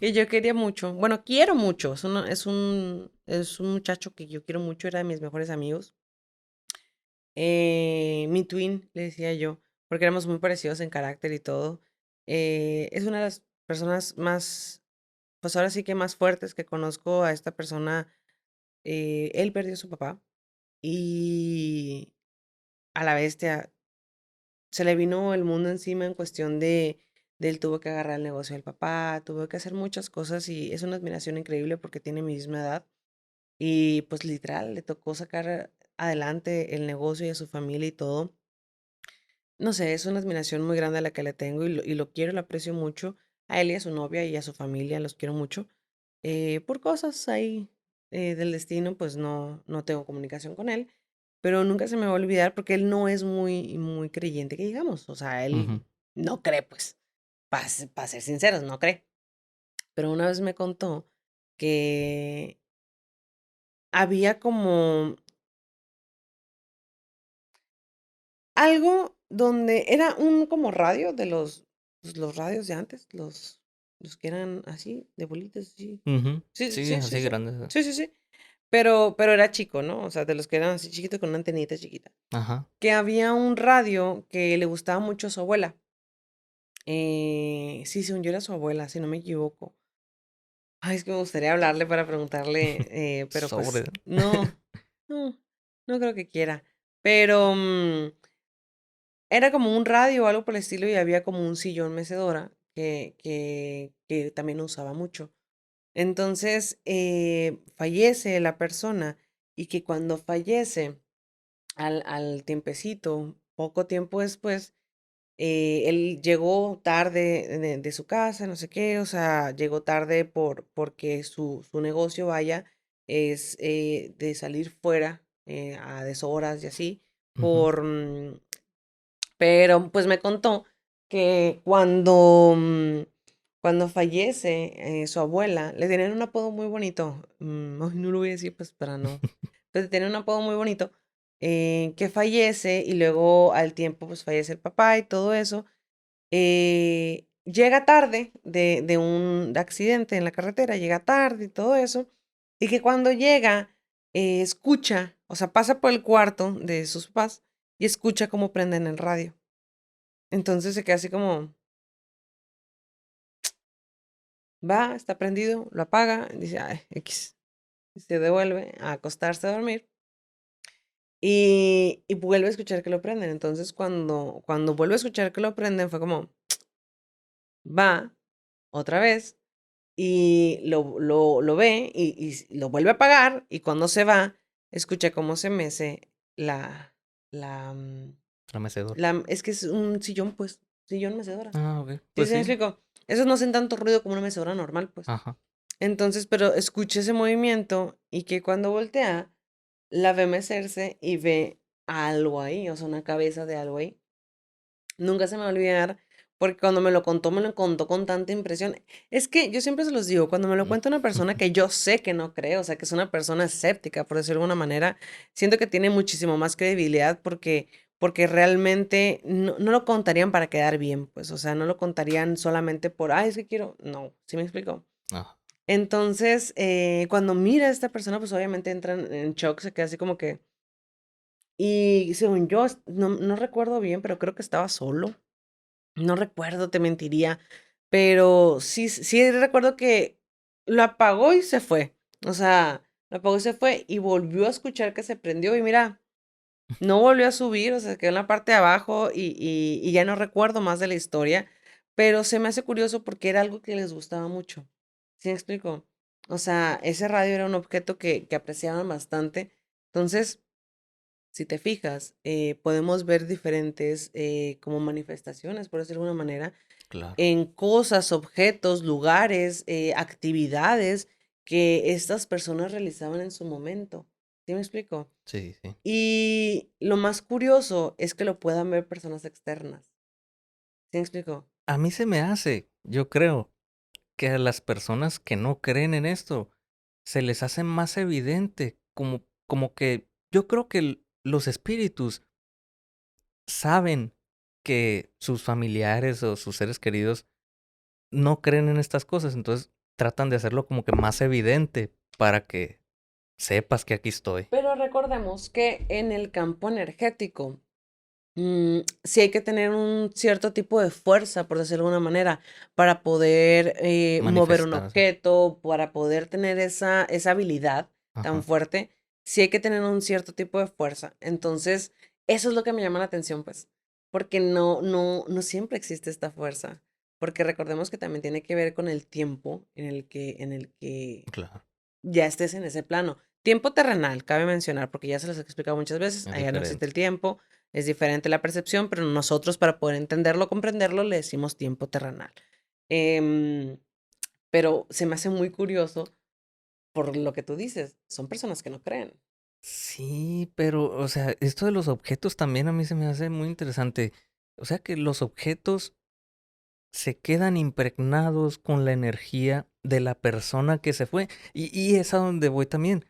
que yo quería mucho. Bueno, quiero mucho. Es un muchacho que yo quiero mucho, era de mis mejores amigos. Mi twin, le decía yo, porque éramos muy parecidos en carácter y todo. Es una de las personas más, pues ahora sí que más fuertes que conozco a esta persona. Él perdió a su papá y a la bestia se le vino el mundo encima en cuestión de él tuvo que agarrar el negocio del papá, tuvo que hacer muchas cosas y es una admiración increíble porque tiene mi misma edad y pues literal le tocó sacar adelante el negocio y a su familia y todo. No sé, es una admiración muy grande a la que le tengo y lo quiero, lo aprecio mucho. A él y a su novia y a su familia los quiero mucho. Por cosas ahí del destino, pues no tengo comunicación con él, pero nunca se me va a olvidar porque él no es muy creyente, que digamos. O sea, Ujú. él no cree, pues, para ser sinceros, no cree. Pero una vez me contó que había como algo donde era un como radio de los radios de antes, los que eran así, de bolitas, así. Ujú. Sí, Sí, sí, sí, así sí. grandes. Sí, sí, sí. Pero era chico, ¿no? O sea, de los que eran así chiquitos con una antenita chiquita. Ajá. Que había un radio que le gustaba mucho a su abuela. Sí, según yo era su abuela, si no me equivoco. Ay, es que me gustaría hablarle para preguntarle, pero pues Sobre. no, no creo que quiera. Pero era como un radio o algo por el estilo y había como un sillón mecedora que también usaba mucho. Entonces, fallece la persona y que cuando fallece, al tiempecito, poco tiempo después, él llegó tarde de su casa, no sé qué, o sea, llegó tarde porque su negocio, vaya, es de salir fuera a deshoras y así, Ujú. por, pero pues me contó que cuando fallece su abuela, le tenían un apodo muy bonito, ay, no lo voy a decir pues para no, pero tenía un apodo muy bonito, que fallece y luego al tiempo pues fallece el papá y todo eso, llega tarde de un accidente en la carretera, llega tarde y todo eso, y que cuando llega, escucha, o sea, pasa por el cuarto de sus papás y escucha cómo prenden el radio. Entonces se queda así como, va, está prendido, lo apaga, dice, ay, X, y se devuelve a acostarse a dormir y vuelve a escuchar que lo prenden. Entonces cuando vuelve a escuchar que lo prenden fue como, va otra vez y lo ve y lo vuelve a apagar y cuando se va, escucha cómo se mece la, mm, La mecedora. es que es un sillón, pues, sillón mecedora. Ah, ok. ¿Sí Pues se me sí. explico? Esos no hacen tanto ruido como una mecedora normal, pues. Ajá. Entonces, pero escucha ese movimiento y que cuando voltea, la ve mecerse y ve algo ahí, o sea, una cabeza de algo ahí. Nunca se me va a olvidar porque cuando me lo contó con tanta impresión. Es que yo siempre se los digo, cuando me lo cuenta una persona que yo sé que no cree, o sea, que es una persona escéptica, por decirlo de alguna manera, siento que tiene muchísimo más credibilidad porque realmente no lo contarían para quedar bien, pues, o sea, no lo contarían solamente por, ay, es que quiero, no, ¿sí me explico? Ah, Entonces, cuando mira a esta persona, pues obviamente entra en shock, se queda así como que, y según yo, no recuerdo bien, pero creo que estaba solo. No recuerdo, te mentiría, pero sí recuerdo que lo apagó y se fue. O sea, lo apagó y se fue y volvió a escuchar que se prendió y mira, no volvió a subir, o sea, quedó en la parte de abajo y ya no recuerdo más de la historia, pero se me hace curioso porque era algo que les gustaba mucho. ¿Sí me explico? O sea, ese radio era un objeto que apreciaban bastante. Entonces, si te fijas, podemos ver diferentes como manifestaciones, por decirlo de alguna manera, claro. en cosas, objetos, lugares, actividades que estas personas realizaban en su momento. ¿Sí me explico? Sí, sí. Y lo más curioso es que lo puedan ver personas externas. ¿Sí me explico? A mí se me hace, yo creo, que a las personas que no creen en esto se les hace más evidente, como que yo creo que los espíritus saben que sus familiares o sus seres queridos no creen en estas cosas, entonces tratan de hacerlo como que más evidente para que sepas que aquí estoy. Pero recordemos que en el campo energético, sí hay que tener un cierto tipo de fuerza, por decirlo de alguna manera, para poder mover un Manifestarse. objeto, para poder tener esa habilidad tan Ajá. fuerte, sí hay que tener un cierto tipo de fuerza. Entonces, eso es lo que me llama la atención, pues, porque no siempre existe esta fuerza, porque recordemos que también tiene que ver con el tiempo en el que Claro, ya estés en ese plano. Tiempo terrenal, cabe mencionar, porque ya se los he explicado muchas veces, es allá no existe diferente. el tiempo, es diferente la percepción, pero nosotros para poder entenderlo, comprenderlo, le decimos tiempo terrenal. Em, pero se me hace muy curioso por lo que tú dices, son personas que no creen. Sí, pero, o sea, esto de los objetos también a mí se me hace muy interesante. O sea que los objetos se quedan impregnados con la energía de la persona que se fue. Y es a donde voy también.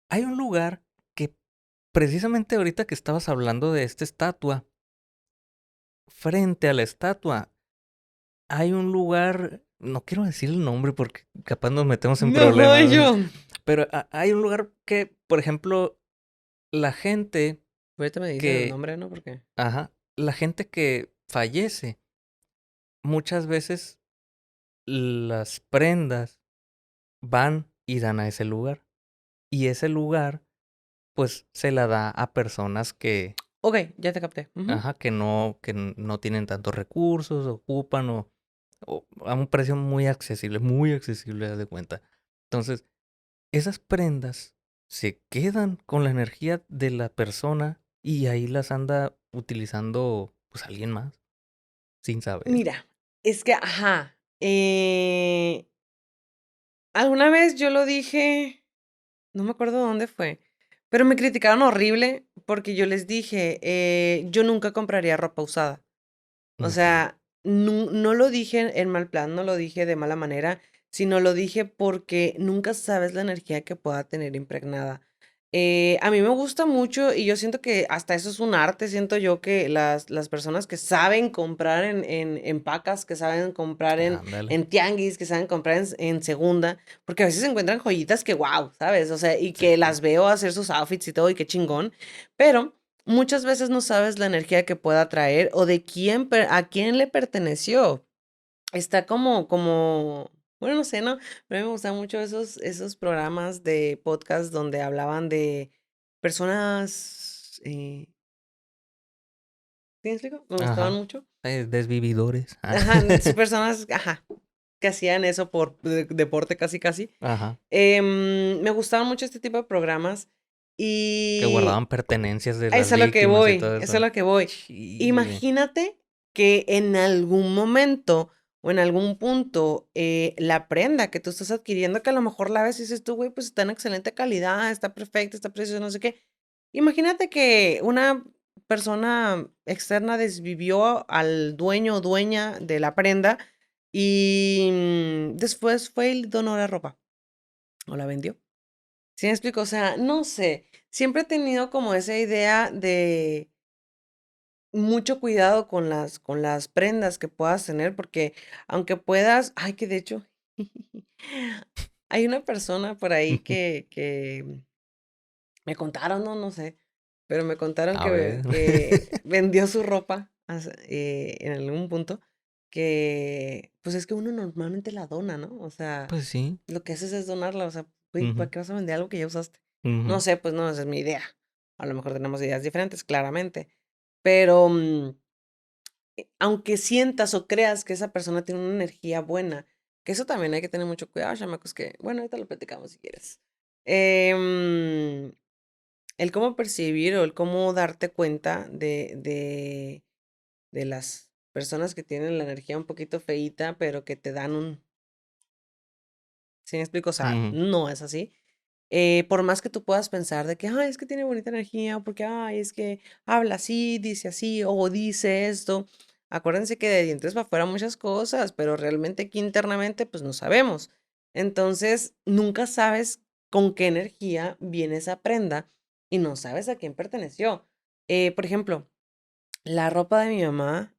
Hay un lugar que precisamente ahorita que estabas hablando de esta estatua, frente a la estatua, hay un lugar, no quiero decir el nombre porque capaz nos metemos en No, problemas, yo. pero hay un lugar que, por ejemplo, la gente Ahorita me dicen el que, nombre, ¿no? Porque. ajá, la gente que fallece, muchas veces las prendas van y dan a ese lugar. Y ese lugar, pues, se la da a personas que, Ok, ya te capté. Ujú. ajá, que no tienen tantos recursos, ocupan o a un precio muy accesible, haz de cuenta. Entonces, esas prendas se quedan con la energía de la persona y ahí las anda utilizando, pues, alguien más, sin saber. Mira, es que, ajá, alguna vez yo lo dije. No me acuerdo dónde fue, pero me criticaron horrible porque yo les dije, yo nunca compraría ropa usada. O Ujú. sea, no lo dije en mal plan, no lo dije de mala manera, sino lo dije porque nunca sabes la energía que pueda tener impregnada. A mí me gusta mucho y yo siento que hasta eso es un arte, siento yo que las personas que saben comprar en pacas, que saben comprar Ándale. en tianguis, que saben comprar en segunda, porque a veces se encuentran joyitas que wow, ¿sabes? O sea, y Sí. que las veo hacer sus outfits y todo y qué chingón, pero muchas veces no sabes la energía que pueda traer o de a quién le perteneció. Está bueno, no sé, ¿no? Pero a mí me gustan mucho esos programas de podcast donde hablaban de personas, ¿sí me explico? Me gustaban Ajá. mucho. Desvividores. Ah. Ajá, sí, personas, ajá, que hacían eso por deporte casi, casi. Ajá. Me gustaban mucho este tipo de programas Que y guardaban pertenencias de a las eso es a lo que víctimas y voy, todo eso es a eso. lo que voy. Chile. Imagínate que en algún momento o en algún punto la prenda que tú estás adquiriendo, que a lo mejor la ves y dices tú, güey, pues está en excelente calidad, está perfecta, está preciosa, no sé qué. Imagínate que una persona externa desvivió al dueño o dueña de la prenda y después fue y donó la ropa o la vendió. ¿Sí me explico? O sea, no sé, siempre he tenido como esa idea de mucho cuidado con las prendas que puedas tener, porque aunque puedas, ay, que de hecho, hay una persona por ahí que me contaron, no, no sé, pero me contaron A ver. que vendió su ropa en algún punto, que pues es que uno normalmente la dona, ¿no? O sea, Pues sí. lo que haces es donarla, o sea, güey, ¿para Ujú, qué vas a vender algo que ya usaste? No ujú. sé, pues no, esa es mi idea. A lo mejor tenemos ideas diferentes, claramente, pero aunque sientas o creas que esa persona tiene una energía buena, que eso también hay que tener mucho cuidado, chamacos, que, bueno, ahorita lo platicamos si quieres. Em, el cómo percibir o el cómo darte cuenta de las personas que tienen la energía un poquito feíta, pero que te dan un, ¿sí me explico? O sea, Ujú. no es así. Por más que tú puedas pensar de que, ay, es que tiene bonita energía, o porque, ay, es que habla así, o dice esto. Acuérdense que de dientes para afuera muchas cosas, pero realmente aquí internamente, pues no sabemos. Entonces, nunca sabes con qué energía viene esa prenda y no sabes a quién perteneció. Por ejemplo, la ropa de mi mamá,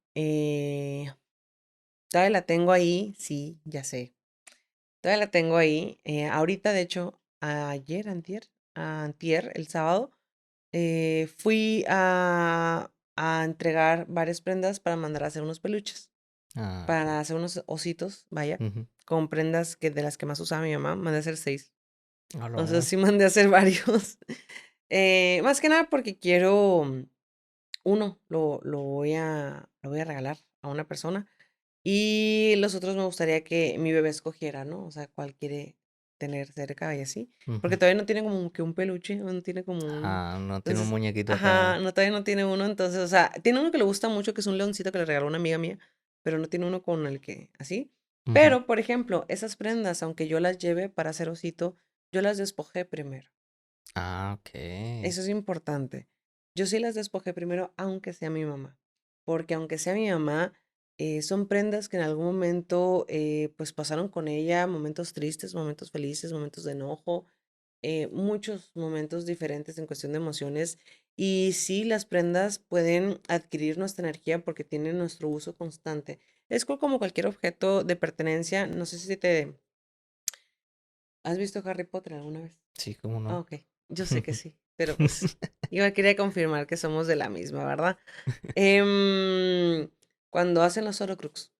todavía la tengo ahí, sí, ya sé. Todavía la tengo ahí. Ahorita, de hecho, antier, el sábado, fui a entregar varias prendas para mandar a hacer unos peluches, Ah, para ok. hacer unos ositos, vaya, Ujú. con prendas que de las que más usaba mi mamá, mandé a hacer 6. A la Entonces hora. sí mandé a hacer varios. Más que nada porque quiero, uno, lo voy a regalar a una persona. Y los otros me gustaría que mi bebé escogiera, ¿no? O sea, cuál quiere tener cerca y así. Porque Ujú. todavía no tiene como que un peluche, no tiene como un... Ah, no tiene un Entonces, muñequito ajá, acá. no, todavía no tiene uno. Entonces, o sea, tiene uno que le gusta mucho, que es un leoncito que le regaló una amiga mía, pero no tiene uno con el que, así. Ujú. Pero, por ejemplo, esas prendas, aunque yo las lleve para hacer osito, yo las despojé primero. Ah, ok. Eso es importante. Yo sí las despojé primero, aunque sea mi mamá, porque aunque sea mi mamá, son prendas que en algún momento pues pasaron con ella, momentos tristes, momentos felices, momentos de enojo, muchos momentos diferentes en cuestión de emociones. Y sí, las prendas pueden adquirir nuestra energía porque tienen nuestro uso constante. Es como cualquier objeto de pertenencia. No sé si te... ¿Has visto Harry Potter alguna vez? Sí, cómo Ah, no. ok. Yo sé que sí, pero pues yo quería confirmar que somos de la misma, ¿verdad? Em, Cuando hacen los Horcrux,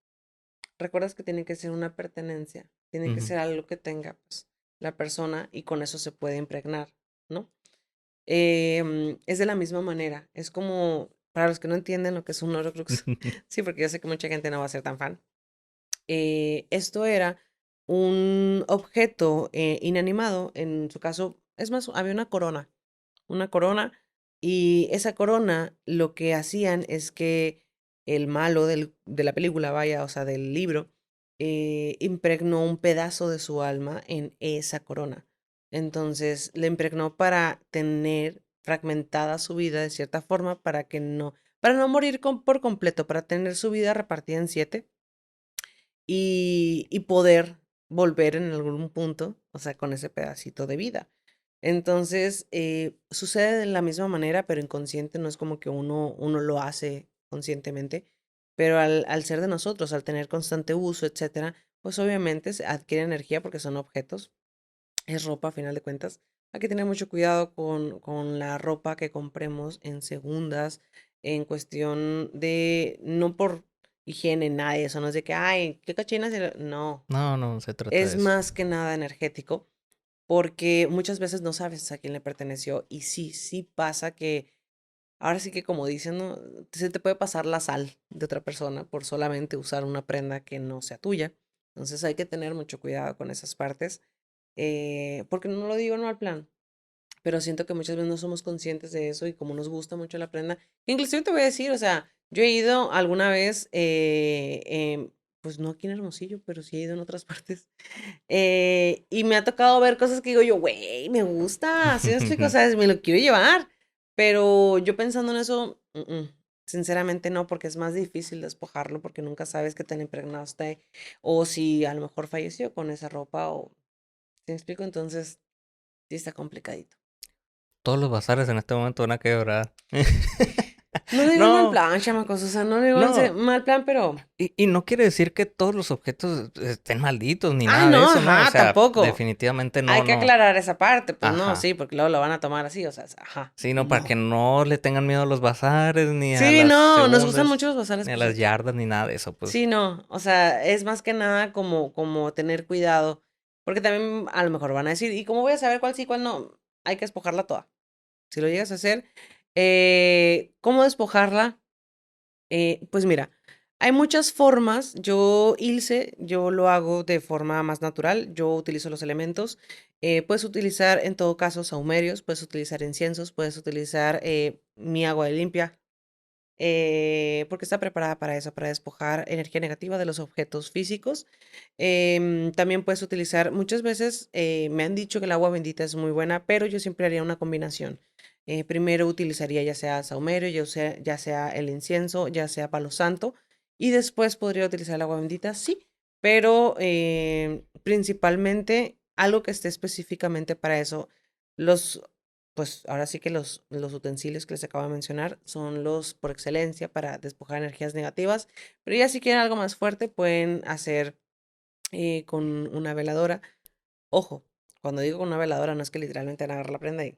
recuerdas que tiene que ser una pertenencia, tiene que Ujú. ser algo que tenga pues, la persona y con eso se puede impregnar, ¿no? Es de la misma manera, es como, para los que no entienden lo que es un Horcrux, sí, porque yo sé que mucha gente no va a ser tan fan. Esto era un objeto inanimado, en su caso, es más, había una corona, y esa corona lo que hacían es que el malo de la película, vaya, o sea, del libro, impregnó un pedazo de su alma en esa corona. Entonces, le impregnó para tener fragmentada su vida de cierta forma para no morir por completo, para tener su vida repartida en 7 y poder volver en algún punto, o sea, con ese pedacito de vida. Entonces, sucede de la misma manera, pero inconsciente, no es como que uno lo hace conscientemente, pero al ser de nosotros, al tener constante uso, etcétera, pues obviamente se adquiere energía porque son objetos, es ropa a final de cuentas. Hay que tener mucho cuidado con la ropa que compremos en segundas, en cuestión de, no por higiene, nada de eso, no es de que, ay, qué cochina, no, No, no se trata es de eso. más que nada energético porque muchas veces no sabes a quién le perteneció y sí, sí pasa que, ahora sí que como dicen, ¿no? Se te puede pasar la sal de otra persona por solamente usar una prenda que no sea tuya. Entonces hay que tener mucho cuidado con esas partes, porque no lo digo no al plan, pero siento que muchas veces no somos conscientes de eso y como nos gusta mucho la prenda, inclusive te voy a decir, o sea, yo he ido alguna vez, pues no aquí en Hermosillo, pero sí he ido en otras partes, y me ha tocado ver cosas que digo yo, güey, me gusta, ¿sí me explico? O sea, me lo quiero llevar, pero yo pensando en eso, Sinceramente no, porque es más difícil despojarlo porque nunca sabes qué tan impregnado está o si a lo mejor falleció con esa ropa o, ¿sí me explico? Entonces, sí está complicadito. Todos los bazares en este momento van a quebrar. No le digo en mal No, plan, chamacos, o sea, no le digo no. mal plan, pero... Y no quiere decir que todos los objetos estén malditos ni Ay, nada de no, eso, ¿no? O ajá, sea, tampoco. definitivamente Hay no, que no. aclarar esa parte, pues no, Ajá. sí, porque luego lo van a tomar así, o sea, ajá, Sí, no, para que no. no le tengan miedo a los bazares, ni a Sí, las no, nos gustan mucho segundas, los bazares, ni a por las cierto. yardas, ni nada de eso, pues. Sí, no, o sea, es más que nada como tener cuidado, porque también a lo mejor van a decir, ¿y cómo voy a saber cuál sí, cuál no? Hay que despojarla toda. Si lo llegas a hacer, ¿cómo despojarla? Pues mira, hay muchas formas. Yo, Ilse, yo lo hago de forma más natural. Yo utilizo los elementos. Puedes utilizar, en todo caso, saumerios, puedes utilizar inciensos, puedes utilizar mi agua de limpia, porque está preparada para eso, para despojar energía negativa de los objetos físicos. También puedes utilizar, muchas veces me han dicho que el agua bendita es muy buena, pero yo siempre haría una combinación. Primero utilizaría ya sea saumerio, ya sea el incienso, ya sea palo santo, y después podría utilizar el agua bendita, sí, pero principalmente algo que esté específicamente para eso. Los pues ahora sí que los utensilios que les acabo de mencionar son los por excelencia para despojar energías negativas, pero ya si quieren algo más fuerte pueden hacer con una veladora. Ojo, cuando digo con una veladora no es que literalmente van a agarrar la prenda y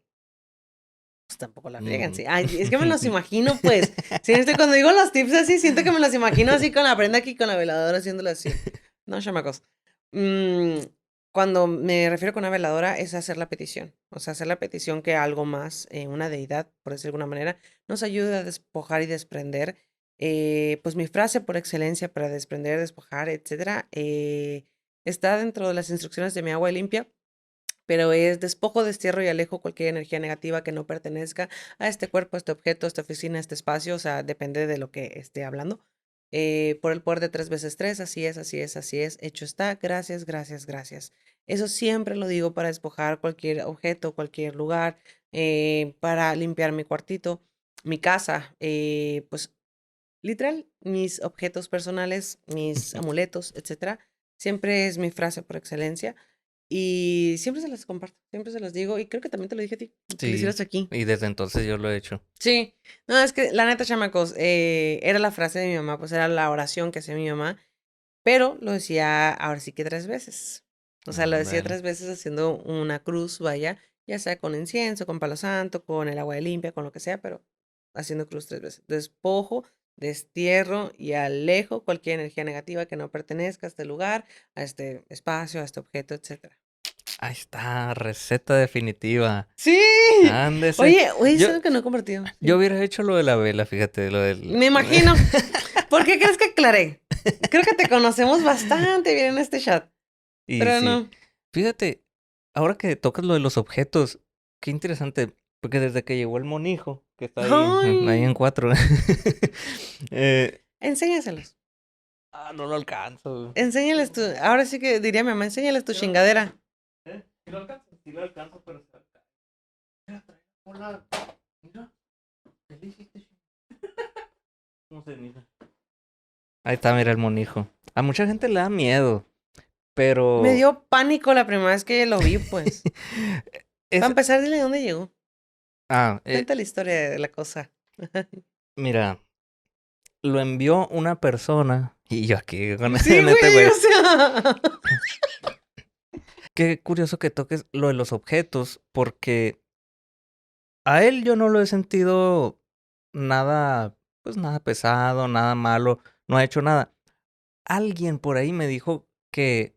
pues tampoco la friegan, Mm. sí. Ay, es que me los imagino, pues. Sí, cuando digo los tips así, siento que me los imagino así con la prenda aquí, con la veladora haciéndolo así. No, chamacos. Mm, Cuando me refiero con una veladora es hacer la petición. O sea, hacer la petición que algo más, una deidad, por decir de alguna manera, nos ayude a despojar y desprender. Pues mi frase por excelencia para desprender, despojar, etcétera, está dentro de las instrucciones de mi agua limpia, pero es despojo, destierro y alejo cualquier energía negativa que no pertenezca a este cuerpo, a este objeto, a esta oficina, a este espacio, o sea, depende de lo que esté hablando. Por el poder de 3 veces 3, así es, así es, así es, hecho está, gracias, gracias, gracias. Eso siempre lo digo para despojar cualquier objeto, cualquier lugar, para limpiar mi cuartito, mi casa, pues literal, mis objetos personales, mis amuletos, etcétera. Siempre es mi frase por excelencia. Y siempre se las comparto, siempre se las digo, y creo que también te lo dije a ti, que lo Sí, hicieras aquí. y desde entonces yo lo he hecho. Sí, no, es que la neta, chamacos, era la frase de mi mamá, pues era la oración que hacía mi mamá, pero lo decía ahora sí que 3 veces. O sea, lo decía Ándale. 3 veces haciendo una cruz, vaya, ya sea con incienso, con palo santo, con el agua de limpia, con lo que sea, pero haciendo cruz 3 veces. Despojo, destierro y alejo cualquier energía negativa que no pertenezca a este lugar, a este espacio, a este objeto, etcétera. Ahí está, receta definitiva. Sí. Ándese. Oye, es Yo, algo que no he compartido. yo Sí. hubiera hecho lo de la vela, fíjate, lo del... Me imagino. ¿Por qué crees que aclaré? Creo que te conocemos bastante bien en este chat, Y pero sí, no. fíjate, ahora que tocas lo de los objetos, qué interesante, porque desde que llegó el monijo, que está ahí en Ay, 4, eh, enséñaselos. no lo alcanzo. Enséñales tu. Ahora sí que diría mi mamá, enséñales tu Sí lo alcanzo, chingadera. sí lo alcanzo, pero se alcanza. Mira, trae hola, mira, ¿qué le hiciste? No sé, mira. Ahí está, mira el monijo. A mucha gente le da miedo, Me pero dio pánico la primera vez que lo vi, pues. Para es, empezar, dile dónde llegó. ah, Cuenta la historia de la cosa. mira, lo envió una persona y yo aquí con Sí, neta, güey, o güey. sea. Qué curioso que toques lo de los objetos, porque a él yo no lo he sentido nada, pues nada pesado, nada malo, no ha hecho nada. Alguien por ahí me dijo que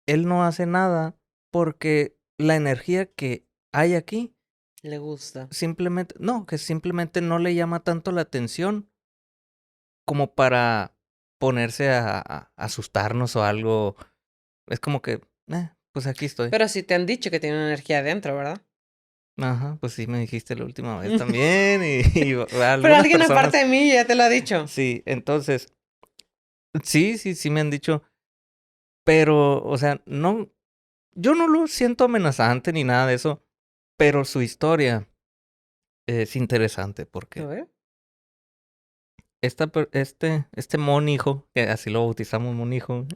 él no hace nada porque la energía que hay aquí Le gusta. simplemente, no, que simplemente no le llama tanto la atención como para ponerse a asustarnos o algo. Es como que, pues aquí estoy. Pero sí te han dicho que tiene una energía adentro, ¿verdad? Ajá, pues sí me dijiste la última vez también y Pero algunas alguien aparte personas, de mí ya te lo ha dicho. sí, entonces, sí me han dicho, pero, o sea, no, yo no lo siento amenazante ni nada de eso, pero su historia es interesante A porque ver. Este monijo, que así lo bautizamos monijo,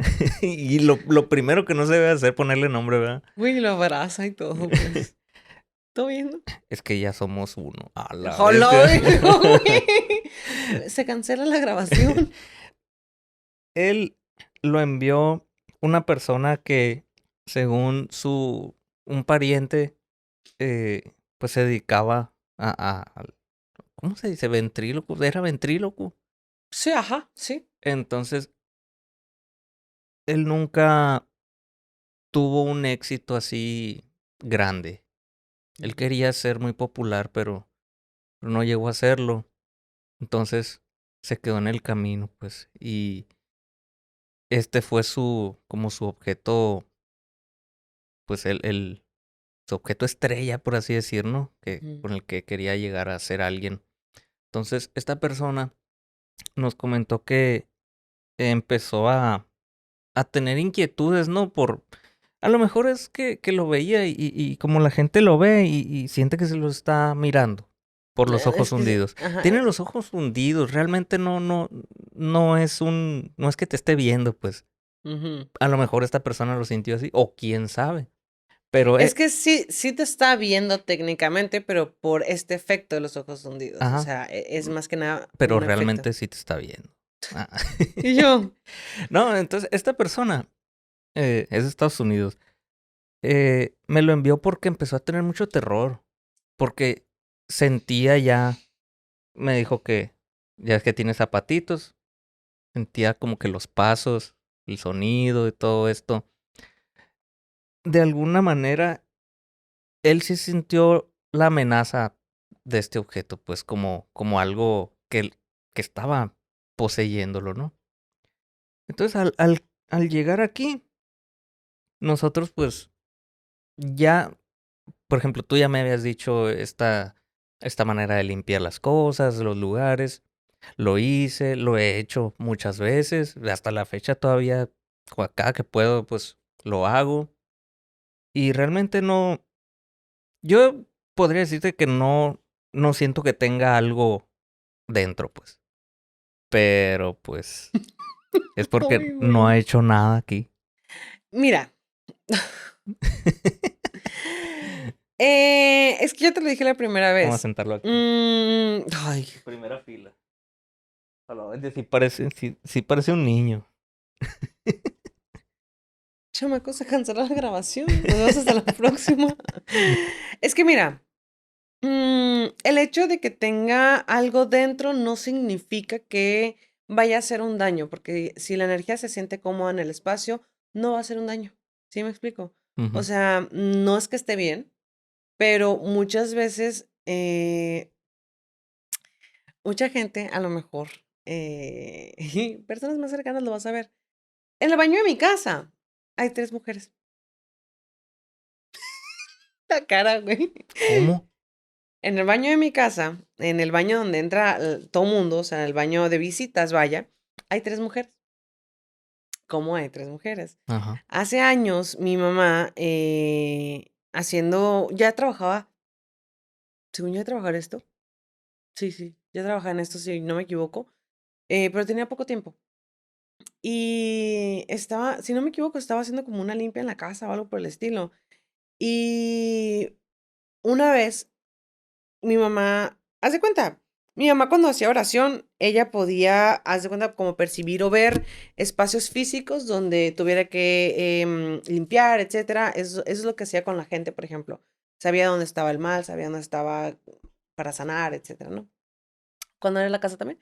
y lo primero que no se debe hacer es ponerle nombre, ¿verdad? Güey, lo abraza y todo, pues. ¿Todo bien, no? Es que ya somos uno. A la ¡Hola! bestia. Güey! Se cancela la grabación. Él lo envió una persona que, según un pariente, pues se dedicaba ¿cómo se dice? Ventríloco. Era ventríloco. Sí, ajá, sí. Entonces, él nunca tuvo un éxito así grande. Él Ujú. quería ser muy popular, pero no llegó a serlo. Entonces, se quedó en el camino, pues. Y este fue como su objeto, pues su objeto estrella, por así decir, ¿no? Ujú. Con el que quería llegar a ser alguien. Entonces, esta persona nos comentó que empezó a tener inquietudes, ¿no? A lo mejor es que lo veía y como la gente lo ve y siente que se lo está mirando por los ojos Es que, hundidos. ajá, Tiene los ojos hundidos, realmente no es que te esté viendo, pues. ujú. A lo mejor esta persona lo sintió así, o quién sabe. Pero, Es que sí, sí te está viendo técnicamente, pero por este efecto de los ojos hundidos. O ajá, sea, es más que nada pero un efecto. realmente sí te está viendo. Ah. Y yo, No, entonces esta persona es de Estados Unidos. Me lo envió porque empezó a tener mucho terror. Porque sentía ya, me dijo que ya es que tiene zapatitos, sentía como que los pasos, el sonido y todo esto. De alguna manera, él sí sintió la amenaza de este objeto, pues como algo que estaba poseyéndolo, ¿no? Entonces, al llegar aquí, nosotros pues ya, por ejemplo, tú ya me habías dicho esta manera de limpiar las cosas, los lugares. Lo hice, lo he hecho muchas veces, hasta la fecha todavía, cada que puedo, pues lo hago. Y realmente yo podría decirte que no siento que tenga algo dentro, pues. Pero pues es porque ay, no güey. ha hecho nada aquí. Mira, es que ya te lo dije la primera Vamos a vez. sentarlo aquí. Ay, Primera fila. Sí parece un niño. chamaco, se canceló la grabación. Nos vemos hasta la próxima. Es que mira, el hecho de que tenga algo dentro no significa que vaya a hacer un daño, porque si la energía se siente cómoda en el espacio, no va a hacer un daño. ¿Sí me explico? O Ujú. sea, no es que esté bien, pero muchas veces, mucha gente, a lo mejor, personas más cercanas lo vas a ver. En el baño de mi casa hay 3 mujeres. La cara, güey. ¿Cómo? En el baño de mi casa, en el baño donde entra todo mundo, o sea, en el baño de visitas, vaya, hay 3 mujeres. ¿Cómo hay 3 mujeres? Ajá. Hace años mi mamá, ya trabajaba, según yo, ya trabajar esto. Sí, sí, ya trabajaba en esto, si no me equivoco, pero tenía poco tiempo. Y estaba, si no me equivoco, estaba haciendo como una limpia en la casa o algo por el estilo. Y una vez mi mamá, haz de cuenta, mi mamá cuando hacía oración, ella podía, haz de cuenta, como percibir o ver espacios físicos donde tuviera que limpiar, etcétera. Eso es lo que hacía con la gente, por ejemplo. Sabía dónde estaba el mal, sabía dónde estaba para sanar, etcétera, ¿no? Cuando era en la casa también.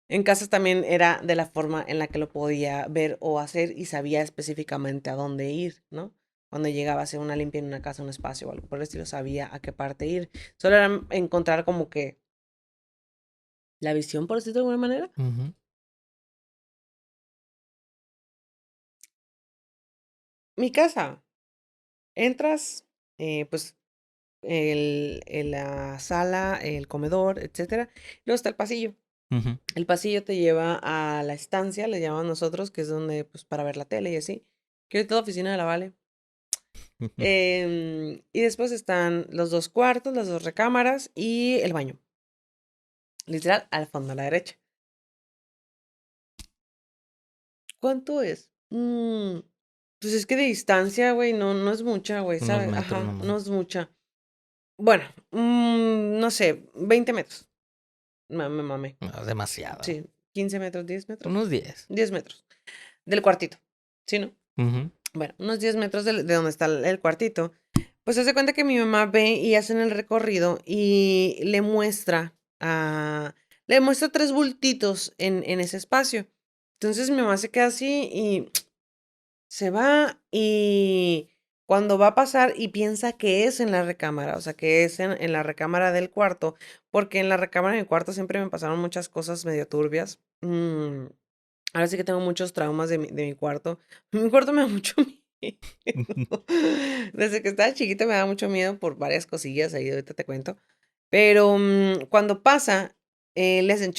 En casas también era de la forma en la que lo podía ver o hacer y sabía específicamente a dónde ir, ¿no? Cuando llegaba a hacer una limpia en una casa, un espacio o algo por el estilo, sabía a qué parte ir. Solo era encontrar como que la visión, por decirlo de alguna manera. Ujú. Mi casa, entras, pues, la sala, el comedor, etcétera. Luego está el pasillo. Ujú. El pasillo te lleva a la estancia, le llamamos nosotros, que es donde, pues, para ver la tele y así. Que es toda oficina de la Vale. Y después están los 2 cuartos, las 2 recámaras y el baño. Literal, al fondo a la derecha. ¿Cuánto es? Pues es que de distancia, güey, no es mucha, güey, Unos ¿sabes? metros Ajá, no nomás. es mucha. Bueno, no sé, 20 metros. Me mamé. No, es demasiado. Sí, 15 metros, 10 metros. Unos 10. 10 metros. Del cuartito. ¿Sí, no? Ujú. Bueno, unos 10 metros de donde está el cuartito. Pues hace cuenta que mi mamá ve y hacen el recorrido y le muestra tres bultitos en ese espacio. Entonces mi mamá se queda así y se va y cuando va a pasar y piensa que es en la recámara, o sea, que es en la recámara del cuarto, porque en la recámara del cuarto siempre me pasaron muchas cosas medio turbias. Ahora sí que tengo muchos traumas de mi cuarto. Mi cuarto me da mucho miedo. Desde que estaba chiquita me da mucho miedo por varias cosillas ahí, ahorita te cuento. Pero cuando pasa, le hacen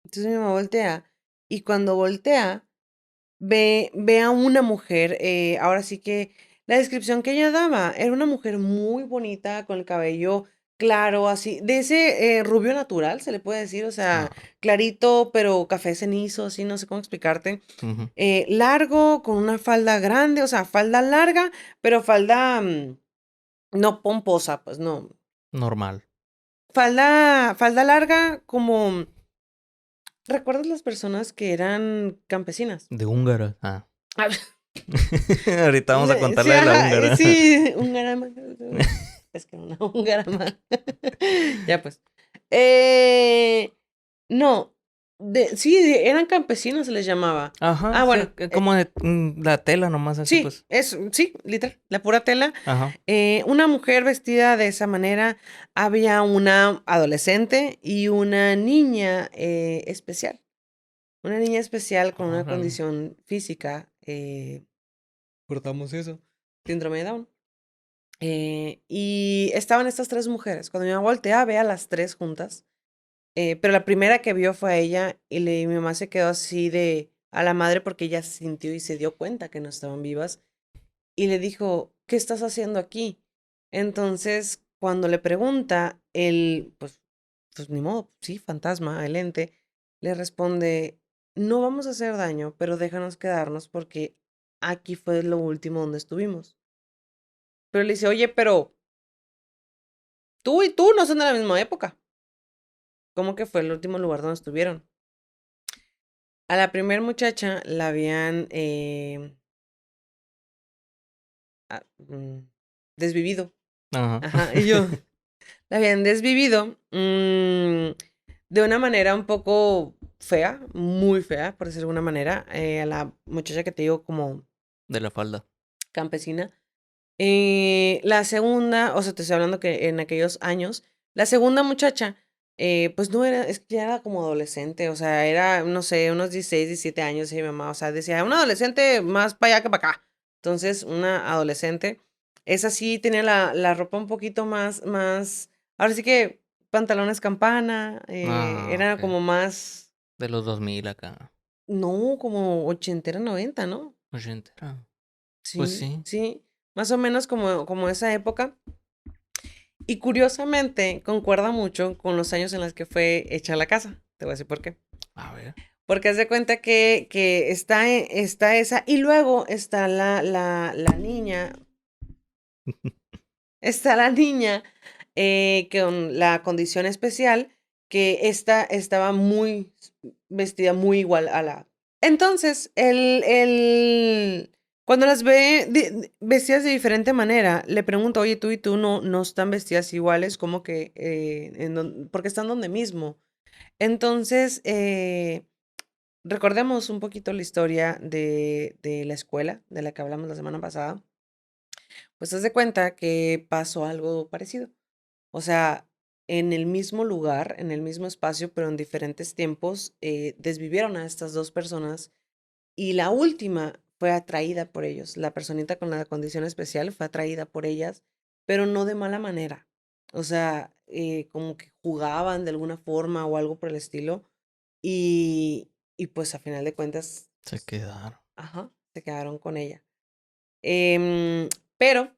entonces mi mamá voltea y cuando voltea ve a una mujer, ahora sí que la descripción que ella daba era una mujer muy bonita, con el cabello claro, así, de ese rubio natural, se le puede decir, o sea, Ah, clarito, pero café cenizo, así, no sé cómo explicarte. ujú. Largo, con una falda grande, o sea, falda larga, pero falda no pomposa, pues no. Normal. Falda larga, como, ¿recuerdas las personas que eran campesinas? De húngara. Ah. Ah, Ahorita vamos a contar Sí, la de la ajá, húngara. sí, un grama. Es que una un grama. Ya pues. Eh, no, sí, eran campesinos se les llamaba. Ajá, Ah, sí, bueno, como de la tela nomás así, sí, pues. sí, literal, la pura tela. Ajá. Una mujer vestida de esa manera, había una adolescente y una niña especial. Una niña especial con una Órale. condición física. Cortamos eso. Síndrome de Down. Y estaban estas tres mujeres. Cuando mi mamá voltea, ve a las tres juntas. Pero la primera que vio fue a ella y mi mamá se quedó así de a la madre porque ella sintió y se dio cuenta que no estaban vivas. Y le dijo, ¿qué estás haciendo aquí? Entonces, cuando le pregunta, pues ni modo, sí, fantasma, el ente, le responde, no vamos a hacer daño, pero déjanos quedarnos porque aquí fue lo último donde estuvimos. Pero le dice, oye, pero tú y tú no son de la misma época. ¿Cómo que fue el último lugar donde estuvieron? A la primer muchacha la habían desvivido. Ajá. Ajá, y yo, la habían desvivido de una manera un poco fea, muy fea, por decirlo de alguna manera. A la muchacha que te digo como De la falda. campesina. La segunda, o sea, te estoy hablando que en aquellos años, la segunda muchacha, pues no era, es que ya era como adolescente, o sea, era, no sé, unos 16 17 años, y mi mamá, o sea, decía, una adolescente más para allá que para acá. Entonces, una adolescente, esa sí tenía la ropa un poquito ahora sí que pantalones campana, Ah, era ok. como más, De los 2000 acá. no, como ochentera, 90, ¿no? Ochentera. Pues Sí, sí. sí, más o menos como esa época. Y curiosamente, concuerda mucho con los años en los que fue hecha la casa. Te voy a decir por qué. A ver. Porque haz de cuenta que está esa, y luego está la niña, está la niña con la condición especial, que esta estaba muy vestida muy igual a la. Entonces, cuando las ve vestidas de diferente manera, le pregunto, oye, tú y tú no están vestidas iguales, como que, porque están donde mismo. Entonces, recordemos un poquito la historia de la escuela, de la que hablamos la semana pasada. Pues haz de cuenta que pasó algo parecido. O sea, en el mismo lugar, en el mismo espacio, pero en diferentes tiempos, desvivieron a estas dos personas y la última fue atraída por ellos. La personita con la condición especial fue atraída por ellas, pero no de mala manera. O sea, como que jugaban de alguna forma o algo por el estilo. Y pues a final de cuentas, Se pues, quedaron. ajá, se quedaron con ella. Pero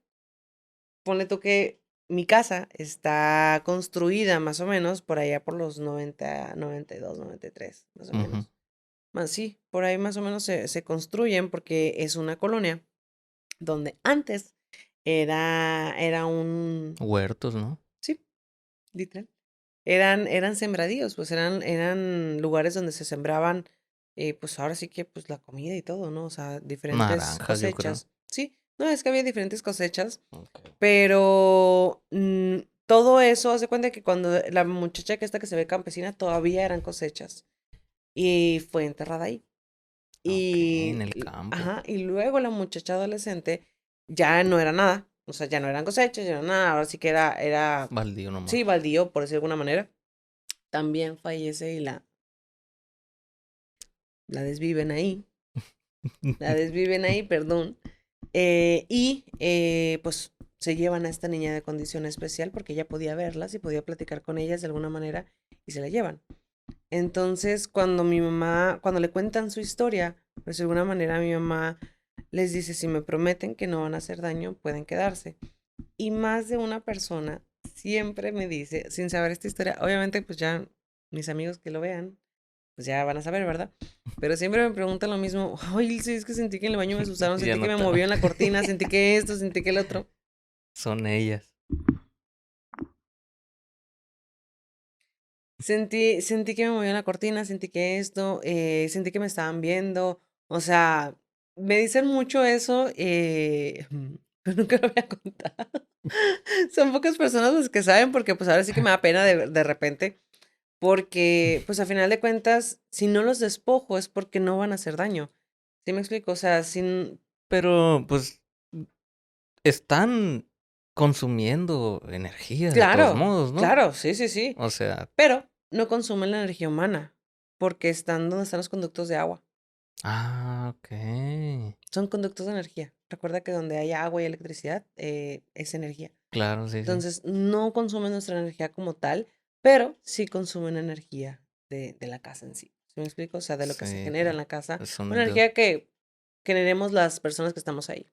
ponle tú que mi casa está construida más o menos por allá por los 90, 92, 93, más o Ujú. menos. más sí, por ahí más o menos se construyen porque es una colonia donde antes era un, Huertos, ¿no? sí, literal, eran sembradíos, pues eran lugares donde se sembraban, pues ahora sí que pues la comida y todo, ¿no? O sea, diferentes Naranjas, yo creo. cosechas. Sí, no, es que había diferentes cosechas, Ok. pero todo eso, hace cuenta que cuando la muchacha que esta que se ve campesina todavía eran cosechas y fue enterrada ahí. Ok, en el campo. Ajá, y luego la muchacha adolescente ya no era nada, o sea, ya no eran cosechas, ya no era nada, ahora sí que Baldío sí, nomás. baldío, por decirlo de alguna manera. También fallece y la desviven ahí, la desviven ahí, perdón. Pues se llevan a esta niña de condición especial porque ella podía verlas y podía platicar con ellas de alguna manera y se la llevan. Entonces, cuando mi mamá, cuando le cuentan su historia, pues de alguna manera mi mamá les dice, si me prometen que no van a hacer daño, pueden quedarse. Y más de una persona siempre me dice, sin saber esta historia, obviamente pues ya mis amigos que lo vean, pues ya van a saber, ¿verdad? Pero siempre me preguntan lo mismo, ay, sí, es que sentí que en el baño me asustaron, Ya sentí que no me te... movió en la cortina, sentí que esto, sentí que el otro. Son ellas. Sentí que me movió en la cortina, sentí que esto, sentí que me estaban viendo. O sea, me dicen mucho eso, pero nunca lo voy a contar. Son pocas personas las que saben, porque pues ahora sí que me da pena de repente, porque pues a final de cuentas, si no los despojo es porque no van a hacer daño. ¿Sí me explico? O sea, sin... Pero, pues, están consumiendo energía de todos Claro, modos, ¿no? claro, sí, sí, sí, O sea, pero no consumen la energía humana, porque están donde están los conductos de agua. ok. Son conductos de energía. Recuerda que donde haya agua y electricidad es energía. Claro, sí, sí. Entonces, no consumen nuestra energía como tal, pero sí consumen energía de la casa en sí. ¿Sí me explico? O sea, de lo que se Sí, genera en la casa. Una son energía que generemos las personas que estamos ahí.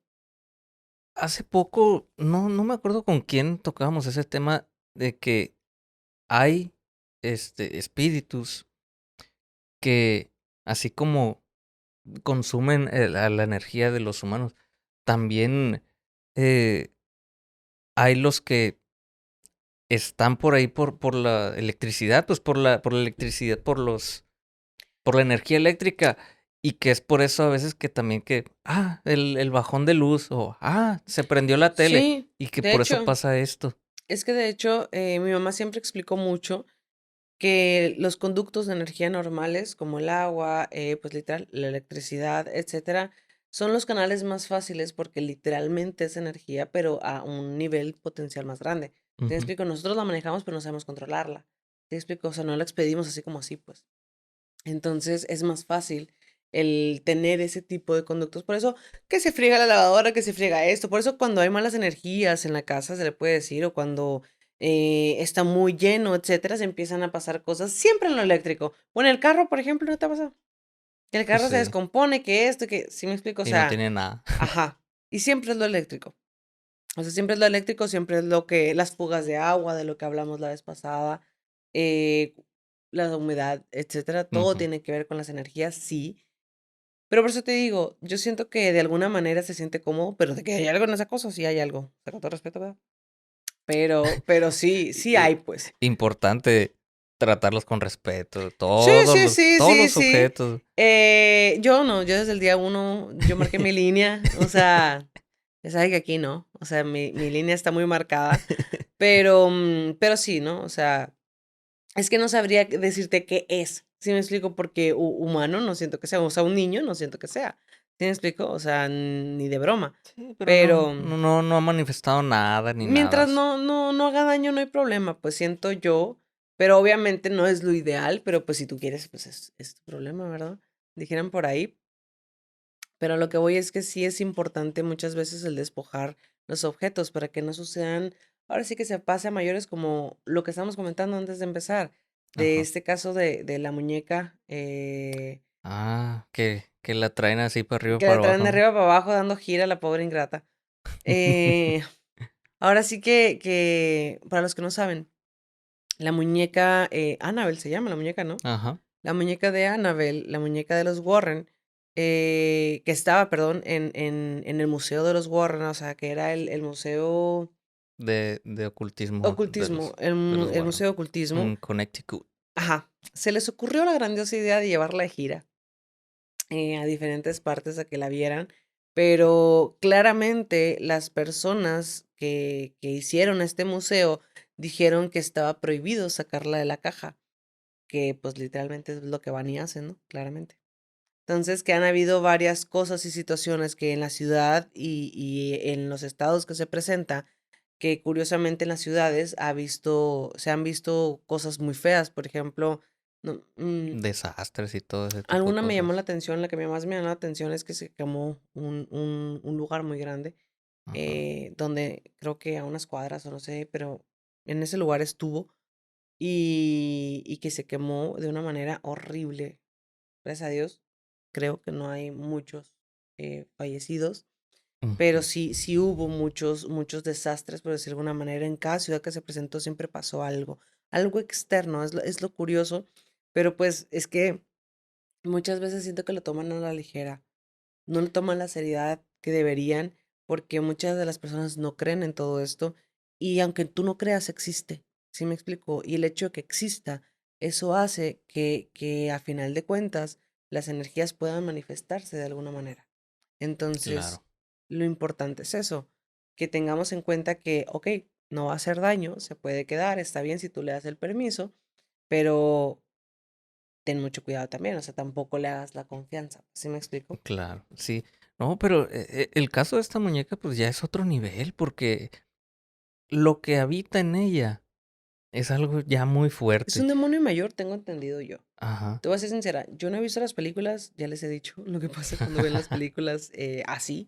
hace poco, no me acuerdo con quién tocábamos ese tema de que hay, espíritus que, así como consumen, la energía de los humanos, también, eh, hay los que están por ahí por la electricidad, pues, por la electricidad, por la energía eléctrica, y que es por eso a veces que también que, el bajón de luz, o, se prendió la tele, Sí, y que de por eso hecho, pasa esto. es que de hecho mi mamá siempre explicó mucho que los conductos de energía normales, como el agua, pues literal, la electricidad, etcétera, son los canales más fáciles porque literalmente es energía, pero a un nivel potencial más grande. ¿Te Ujú. explico? Nosotros la manejamos, pero no sabemos controlarla. ¿Te explico? O sea, no la expedimos así como así, pues. Entonces es más fácil el tener ese tipo de conductos. Por eso que se friega la lavadora, que se friega esto. Por eso cuando hay malas energías en la casa, se le puede decir, o cuando está muy lleno, etcétera, se empiezan a pasar cosas siempre en lo eléctrico. O en el carro, por ejemplo, ¿no te ha pasado? Que el Pues carro se sí, descompone, que esto, que, ¿sí me explico? O y no sea, tiene nada. ajá. Y siempre es lo eléctrico. O sea, siempre es lo eléctrico, siempre es lo que, las fugas de agua, de lo que hablamos la vez pasada, eh, la humedad, etcétera, todo Ujú. tiene que ver con las energías, sí. Pero por eso te digo, yo siento que de alguna manera se siente cómodo, pero de que hay algo en esa cosa, sí hay algo. O sea, con todo respeto, ¿verdad? Pero sí, sí I hay, pues. importante tratarlos con respeto, Sí, todos sí, los sí, todos sí, los sí. objetos. Yo no, yo desde el día uno, yo marqué mi línea, o sea, ya sabes que aquí no, o sea, mi línea está muy marcada, pero sí, ¿no? O sea, es que no sabría decirte qué es, ¿sí me explico? Porque humano no siento que sea, o sea, un niño no siento que sea, ¿sí me explico? O sea, ni de broma. Sí, pero Pero no ha manifestado nada ni nada. mientras no haga daño, no hay problema, pues siento yo, pero obviamente no es lo ideal, pero pues si tú quieres, pues es tu problema, ¿verdad? Dijeran por ahí. Pero lo que voy es que sí es importante muchas veces el despojar los objetos para que no sucedan, ahora sí que se pase a mayores como lo que estábamos comentando antes de empezar, de Ajá. este caso de la muñeca, Que la traen así para arriba, que la para traen abajo, de ¿no? arriba para abajo dando gira a la pobre ingrata. Eh, Ahora sí que, para los que no saben, la muñeca, Annabelle se llama la muñeca, ¿no? Ajá. la muñeca de Annabelle, la muñeca de los Warren, que estaba, perdón, en el museo de los Warren, o sea, que era el museo De ocultismo ocultismo, de los el Warren. museo de ocultismo. En Connecticut. Ajá, se les ocurrió la grandiosa idea de llevarla de gira a diferentes partes a que la vieran, pero claramente las personas que hicieron este museo dijeron que estaba prohibido sacarla de la caja, que pues literalmente es lo que van y hacen, ¿no? Claramente. Entonces, que han habido varias cosas y situaciones que en la ciudad y en los estados que se presenta, que curiosamente en las ciudades se han visto cosas muy feas. Por ejemplo, no, Desastres y todo ese tipo de alguna me llamó la cosas. atención, la que más me llamó la atención es que se quemó un lugar muy grande, Ajá. donde creo que a unas cuadras o no sé, pero en ese lugar estuvo y que se quemó de una manera horrible. Gracias a Dios, creo que no hay muchos fallecidos, pero Ujú. sí hubo muchos desastres, por decirlo de alguna manera. En cada ciudad que se presentó siempre pasó algo externo, es lo curioso, pero pues es que muchas veces siento que lo toman a la ligera, no le toman la seriedad que deberían, porque muchas de las personas no creen en todo esto y aunque tú no creas, existe, ¿sí me explico? Y el hecho de que exista, eso hace que a final de cuentas las energías puedan manifestarse de alguna manera. Entonces, Claro. lo importante es eso, que tengamos en cuenta que, ok, no va a hacer daño, se puede quedar, está bien si tú le das el permiso, pero ten mucho cuidado también, o sea, tampoco le hagas la confianza, ¿sí me explico? Claro, sí. No, pero el caso de esta muñeca pues ya es otro nivel porque lo que habita en ella es algo ya muy Es fuerte. un demonio mayor, tengo entendido yo. Ajá. Te voy a ser sincera, yo no he visto las películas, ya les he dicho lo que pasa cuando ven las películas así,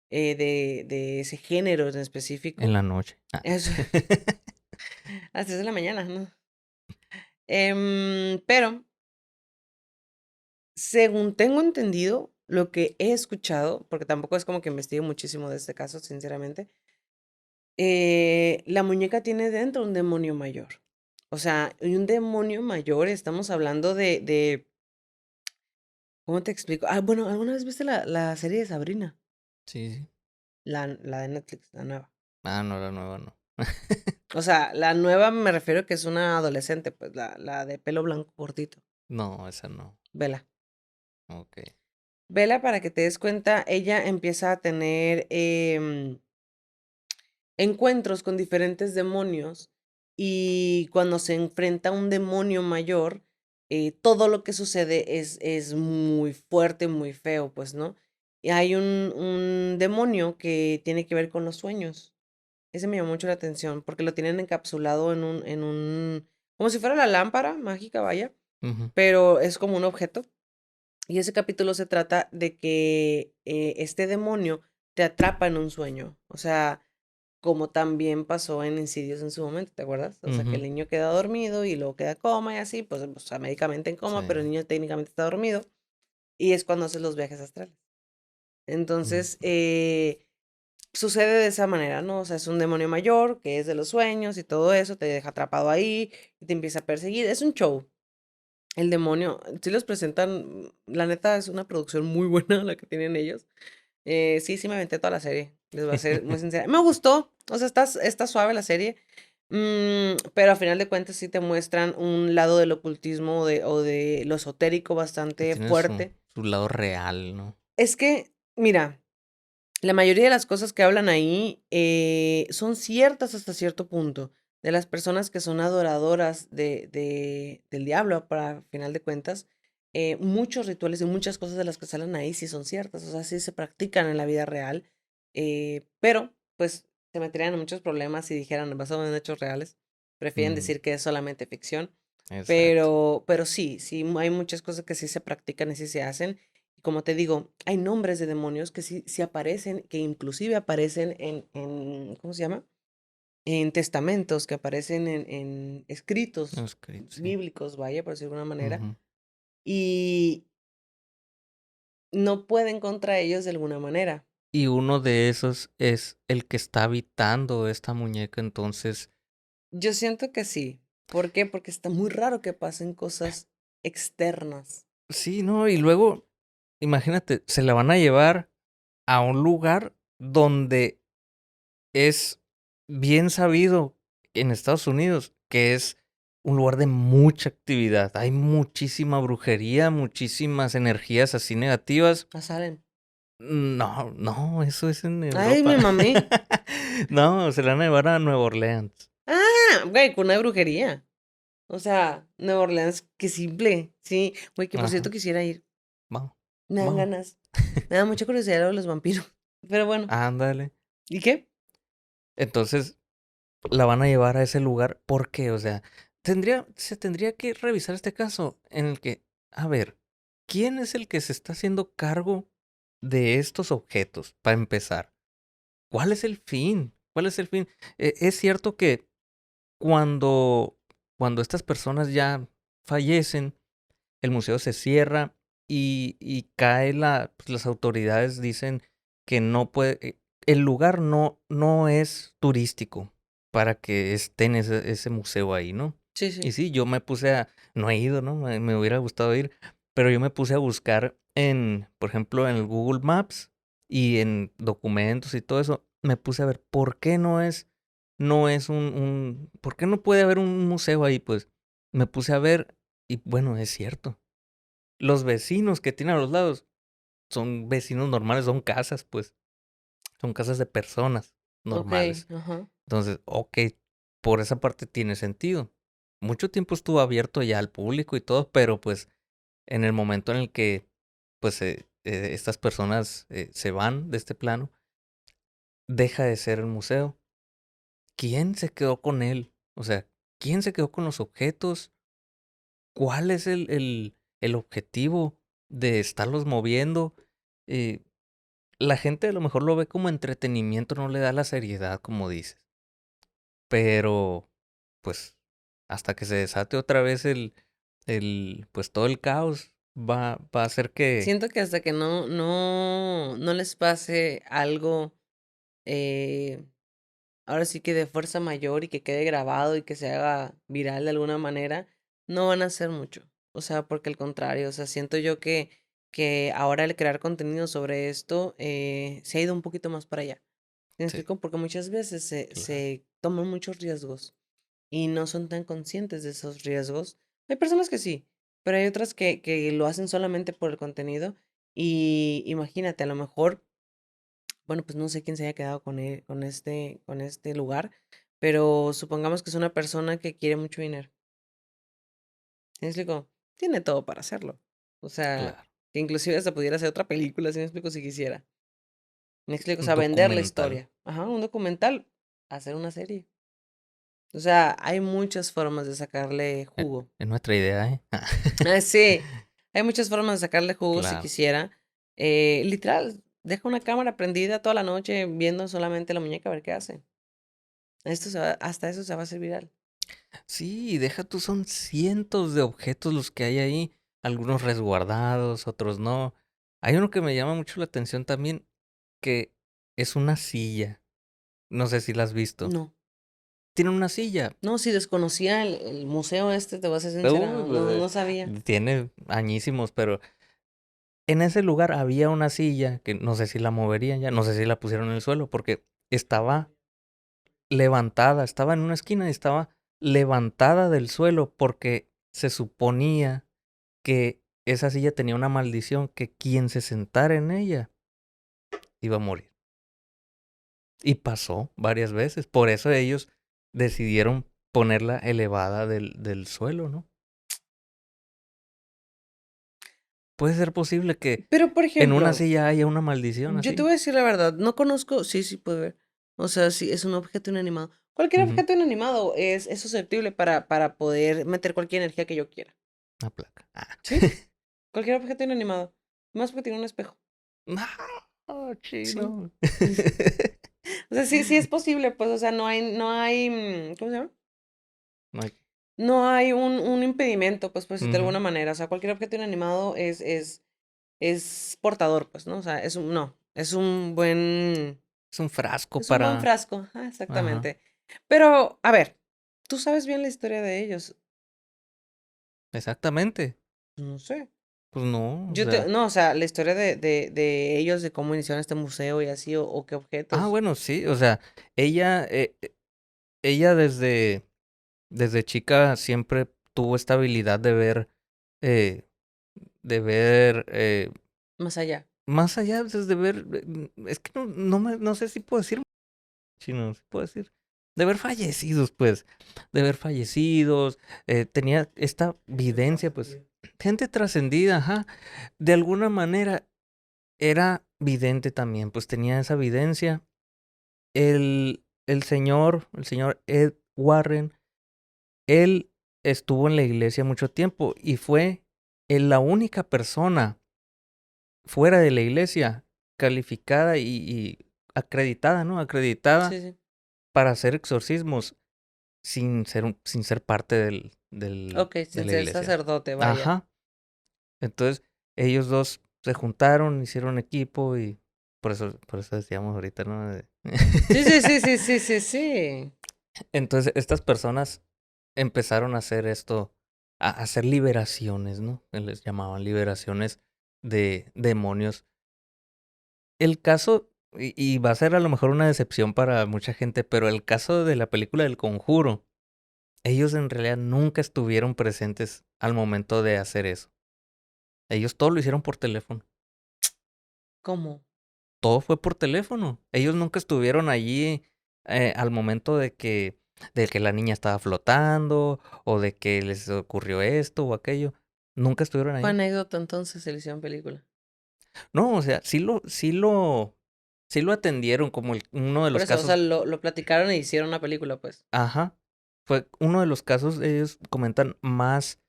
de ese género en En específico. la noche. Ah. Es a las 3 de la mañana, ¿no? Pero, según tengo entendido, lo que he escuchado, porque tampoco es como que investigue muchísimo de este caso, sinceramente, la muñeca tiene dentro un demonio mayor. O sea, y un demonio mayor, estamos hablando de ¿cómo te explico? Ah, bueno, ¿alguna vez viste la serie de Sabrina? Sí, sí. La de Netflix, la nueva. Ah, no, la nueva no. O sea, la nueva me refiero que es una adolescente, pues la de pelo blanco cortito. No, esa no. Vela. Ok. Vela, para que te des cuenta, ella empieza a tener encuentros con diferentes demonios y cuando se enfrenta a un demonio mayor, todo lo que sucede es muy fuerte, muy feo, pues, ¿no? Y hay un demonio que tiene que ver con los sueños. Ese me llamó mucho la atención porque lo tienen encapsulado como si fuera la lámpara mágica, vaya, Ujú. pero es como un objeto. Y ese capítulo se trata de que este demonio te atrapa en un sueño. O sea, como también pasó en Insidious en su momento, ¿te acuerdas? O sea, que el Ujú. niño queda dormido y luego queda coma y así, pues, o sea, médicamente en Sí. coma, pero el niño técnicamente está dormido y es cuando hace los viajes astrales. Entonces, Ujú. sucede de esa manera, ¿no? O sea, es un demonio mayor que es de los sueños y todo eso, te deja atrapado ahí y te empieza a perseguir. Es un show. El demonio, sí los presentan, la neta es una producción muy buena la que tienen ellos. Sí me aventé toda la serie, les voy a ser muy sincera. Me gustó, o sea, está suave la serie, pero a final de cuentas sí te muestran un lado del ocultismo o de lo esotérico bastante Tiene fuerte. su lado real, ¿no? Es que, mira, la mayoría de las cosas que hablan ahí son ciertas hasta cierto punto. De las personas que son adoradoras del diablo, para final de cuentas, muchos rituales y muchas cosas de las que salen ahí sí son ciertas, o sea, sí se practican en la vida real, pero pues se meterían en muchos problemas si dijeran basado en hechos reales. Prefieren Mm, decir que es solamente ficción, exacto. pero sí, hay muchas cosas que sí se practican y sí se hacen. Y como te digo, hay nombres de demonios que sí aparecen, que inclusive aparecen ¿cómo se llama? En testamentos, que aparecen en No escritos escrito, sí. bíblicos, vaya, por decirlo de alguna manera, Ujú. y no pueden contra ellos de alguna manera. Y uno de esos es el que está habitando esta muñeca, entonces Yo siento que sí. ¿Por qué? Porque está muy raro que pasen cosas. externas. Sí, no, y luego, imagínate, se la van a llevar a un lugar donde es bien sabido en Estados Unidos que es un lugar de mucha actividad. Hay muchísima brujería, muchísimas energías así negativas. A Salem. No, no, eso es en Ay, me Europa. mamé. No, se la van a llevar a Nueva Orleans. Ah, güey, cuna de brujería. O sea, Nueva Orleans, qué simple. Sí, güey, que por cierto Ajá, quisiera ir. vamos, Me dan vamos. ganas. Me da mucha curiosidad lo de los vampiros. Pero bueno, Ándale. ¿y qué? Entonces, la van a llevar a ese lugar. ¿Por qué? O sea, se tendría que revisar este caso en el que, a ver, ¿quién es el que se está haciendo cargo de estos objetos? Para empezar, ¿cuál es el fin? ¿Cuál es el fin? Es cierto que cuando, cuando estas personas ya fallecen, el museo se cierra y cae pues, las autoridades dicen que no puede, el lugar no es turístico para que esté en ese museo ahí, ¿no? Sí, Y sí. sí, yo me puse no he ido, ¿no? Me hubiera gustado ir, pero yo me puse a buscar por ejemplo, en el Google Maps y en documentos y todo eso, me puse a ver por qué no es ¿por qué no puede haber un museo ahí? Pues me puse a ver y bueno, es cierto. Los vecinos que tienen a los lados son vecinos normales, son casas, pues, son casas de personas Ok, normales. ajá. Entonces, okey, por esa parte tiene sentido. Mucho tiempo estuvo abierto ya al público y todo, pero, pues, en el momento en el que, pues, estas personas, se van de este plano, deja de ser el museo. ¿Quién se quedó con él? O sea, ¿quién se quedó con los objetos? ¿Cuál es el objetivo de estarlos moviendo? Eh, la gente a lo mejor lo ve como entretenimiento, no le da la seriedad, como dices. Pero, pues, hasta que se desate otra vez pues todo el caos, va a hacer que Siento que hasta que no les pase algo, eh, ahora sí que de fuerza mayor y que quede grabado y que se haga viral de alguna manera, no van a hacer mucho. O sea, porque al contrario, o sea, siento yo que ahora el crear contenido sobre esto se ha ido un poquito más para allá. ¿Me sí, explico? Porque muchas veces claro, se toman muchos riesgos y no son tan conscientes de esos riesgos. Hay personas que sí, pero hay otras que lo hacen solamente por el contenido. Y imagínate, a lo mejor, bueno, pues no sé quién se haya quedado con este lugar, pero supongamos que es una persona que quiere mucho dinero. ¿Sí me explico? Tiene todo para hacerlo. O sea, claro. que inclusive hasta pudiera hacer otra película, ¿sí me explico? Si quisiera. Me explico, o Un sea, vender la documental, historia. Ajá, un documental, hacer una serie. O sea, hay muchas formas de sacarle jugo. es nuestra idea, ¿eh? Ah, sí, hay muchas formas de sacarle jugo si Claro. quisiera. Literal, deja una cámara prendida toda la noche viendo solamente la muñeca a ver qué hace. Hasta eso se va a hacer viral. Sí, deja tú, son cientos de objetos los que hay ahí, algunos resguardados, otros no. Hay uno que me llama mucho la atención también, que es una silla. No sé si la has visto. No, Tiene una silla. no, si desconocía el museo este, te voy a ser sincera, Pues, no sabía. tiene añísimos, pero en ese lugar había una silla que no sé si la moverían ya, no sé si la pusieron en el suelo, porque estaba levantada, estaba en una esquina y estaba levantada del suelo porque se suponía que esa silla tenía una maldición, que quien se sentara en ella iba a morir. Y pasó varias veces. Por eso ellos decidieron ponerla elevada del suelo, ¿no? Puede ser posible que Pero, por en una ejemplo, silla haya una maldición yo te así. voy a decir la verdad, no conozco, sí, sí puede ver. O sea, sí, es un objeto inanimado. Cualquier Ujú, objeto inanimado es susceptible para poder meter cualquier energía que yo quiera. una placa. Ah. ¿Sí? Cualquier objeto inanimado. Más porque tiene un espejo. No, Sí. chino. O sea, sí, sí es posible, pues, o sea, no hay, ¿cómo se llama? No hay- No hay un impedimento, pues, por decirlo de Ujú. alguna manera. O sea, cualquier objeto inanimado es portador, pues, ¿no? O sea, no, Es un frasco es un buen para... frasco, ajá, Ajá, exactamente. Pero, a ver, tú sabes bien la historia de ellos. exactamente. No sé. Pues no, o sea. No, o sea, la historia de ellos, de cómo iniciaron este museo y así, o qué objetos. Bueno, sí, o sea, ella, ella desde chica siempre tuvo esta habilidad eh, de ver, Más allá. más allá, pues, de ver, es que no sé si puedo decir, chino, si puedo decir, de ver fallecidos, pues, de ver fallecidos, tenía esta videncia, pues, gente trascendida, ajá, de alguna manera era vidente también, pues tenía esa videncia. El señor Ed Warren, él estuvo en la iglesia mucho tiempo y fue la única persona fuera de la iglesia calificada y acreditada, ¿no? Sí, Acreditada sí. para hacer exorcismos sin ser parte Ok, de sin la ser iglesia. sacerdote, vaya. Ajá. Entonces, ellos dos se juntaron, hicieron equipo y por eso decíamos ahorita, ¿no? Sí, sí, sí, sí, sí, sí, sí. Entonces, estas personas empezaron a hacer esto, a hacer liberaciones, ¿no? Les llamaban liberaciones de demonios. El caso, y va a ser a lo mejor una decepción para mucha gente, pero el caso de la película del Conjuro, ellos en realidad nunca estuvieron presentes al momento de hacer eso. Ellos todo lo hicieron por teléfono. ¿Cómo? Todo fue por teléfono. Ellos nunca estuvieron allí al momento de que la niña estaba flotando o de que les ocurrió esto o aquello. Nunca estuvieron Fue ahí. anécdota entonces, se le hicieron película. No, o sea, sí lo atendieron como uno de Por los eso, o sea, casos. lo platicaron y hicieron una película, pues. Ajá. Fue uno de los casos, ellos comentan, más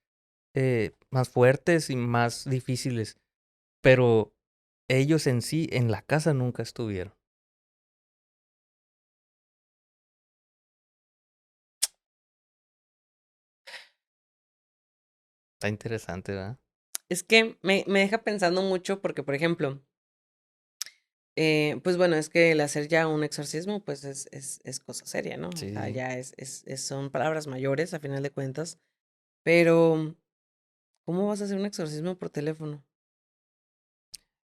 fuertes y más difíciles. Pero ellos en sí, en la casa nunca estuvieron. Está interesante, ¿verdad? Es que me deja pensando mucho porque, por ejemplo, pues bueno, es que el hacer ya un exorcismo, pues es cosa seria, ¿no? O sea, Sí. ya son palabras mayores a final de cuentas. Pero, ¿cómo vas a hacer un exorcismo por teléfono?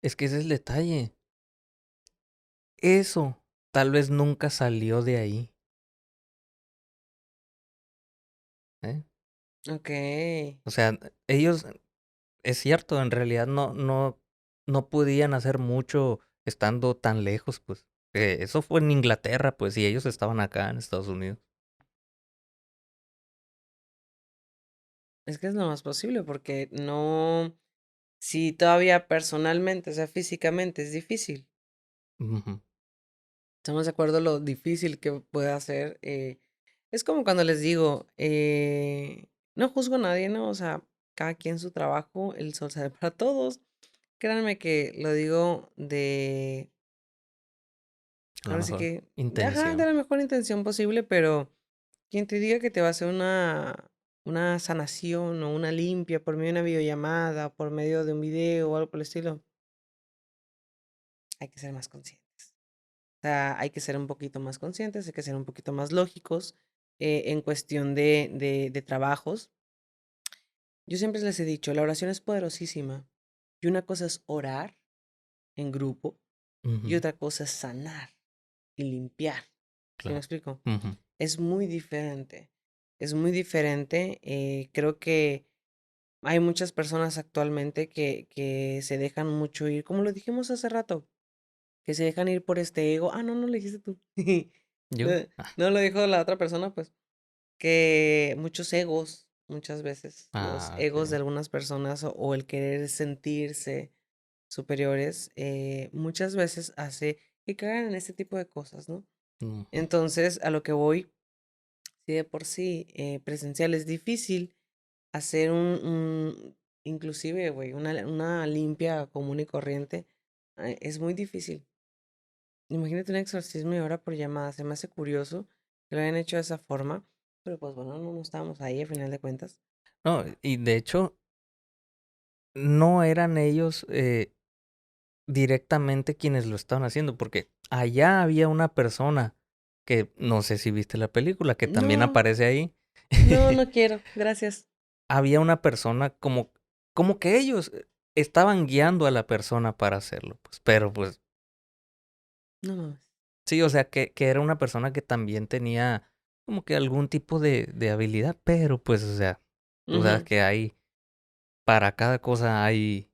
Es que ese es el detalle. Eso tal vez nunca salió de ahí, ¿eh? Ok. O sea, ellos, es cierto, en realidad no podían hacer mucho estando tan lejos, pues. Eso fue en Inglaterra, pues, y ellos estaban acá en Estados Unidos. Es que es lo más posible porque no, si todavía personalmente, o sea, físicamente es difícil. Ujú. Estamos de acuerdo lo difícil que puede hacer. Es como cuando les digo, no juzgo a nadie, ¿no? O sea, cada quien su trabajo, el sol sale para todos. Créanme que lo digo A lo ahora sí mejor que, ajá, de intención. la mejor intención posible, pero quien te diga que te va a hacer una sanación o una limpia por medio de una videollamada, por medio de un video o algo por el estilo, hay que ser más conscientes. O sea, hay que ser un poquito más conscientes, hay que ser un poquito más lógicos en cuestión de trabajos. Yo siempre les he dicho, la oración es poderosísima. Y una cosa es orar en grupo y Ujú. otra cosa es sanar y limpiar. ¿Sí me Claro. explico? Ujú. Es muy diferente. Es muy diferente. Creo que hay muchas personas actualmente que se dejan mucho ir, como lo dijimos hace rato, que se dejan ir por este ego. Ah, no, no lo dijiste tú. No, ¿Yo? no lo dijo la otra persona, pues, que muchos egos, muchas veces, los egos de Ok. algunas personas o el querer sentirse superiores, muchas veces hace que caigan en este tipo de cosas, ¿no? Ujú. Entonces, a lo que voy, si de por sí presencial es difícil, hacer inclusive, güey, una limpia común y corriente, es muy difícil. Imagínate un exorcismo y ahora por llamada. Se me hace curioso que lo hayan hecho de esa forma, pero pues bueno, no estábamos ahí a final de cuentas. No, y de hecho, no eran ellos directamente quienes lo estaban haciendo, porque allá había una persona que no sé si viste la película, que también No, aparece ahí. no, no quiero, gracias. Había una persona como que ellos estaban guiando a la persona para hacerlo, pues, pero pues No mames. sí, o sea, que era una persona que también tenía como que algún tipo de habilidad, pero pues, o sea, tú sabes Ujú. que para cada cosa hay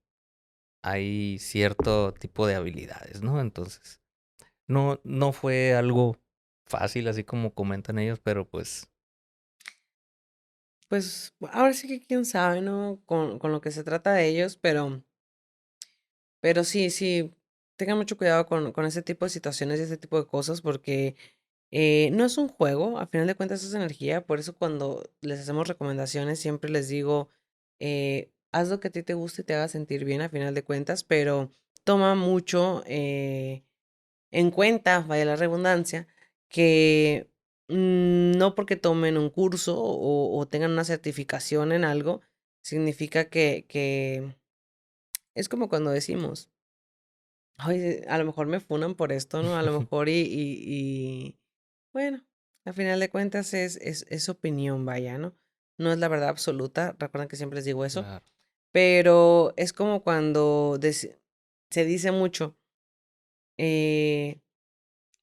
cierto tipo de habilidades, ¿no? Entonces, no fue algo fácil, así como comentan ellos, pero pues, Pues ahora sí que quién sabe, ¿no? Con lo que se trata de ellos, pero sí, sí, tengan mucho cuidado con ese tipo de situaciones y ese tipo de cosas porque no es un juego, a final de cuentas es energía, por eso cuando les hacemos recomendaciones siempre les digo, haz lo que a ti te guste y te haga sentir bien a final de cuentas, pero toma mucho en cuenta, vaya la redundancia, que no porque tomen un curso o tengan una certificación en algo, significa que es como cuando decimos, oye, a lo mejor me funan por esto, ¿no? A lo mejor y bueno, a final de cuentas es opinión, vaya, ¿no? No es la verdad absoluta, recuerden que siempre les digo eso, claro. pero es como cuando se dice mucho, eh,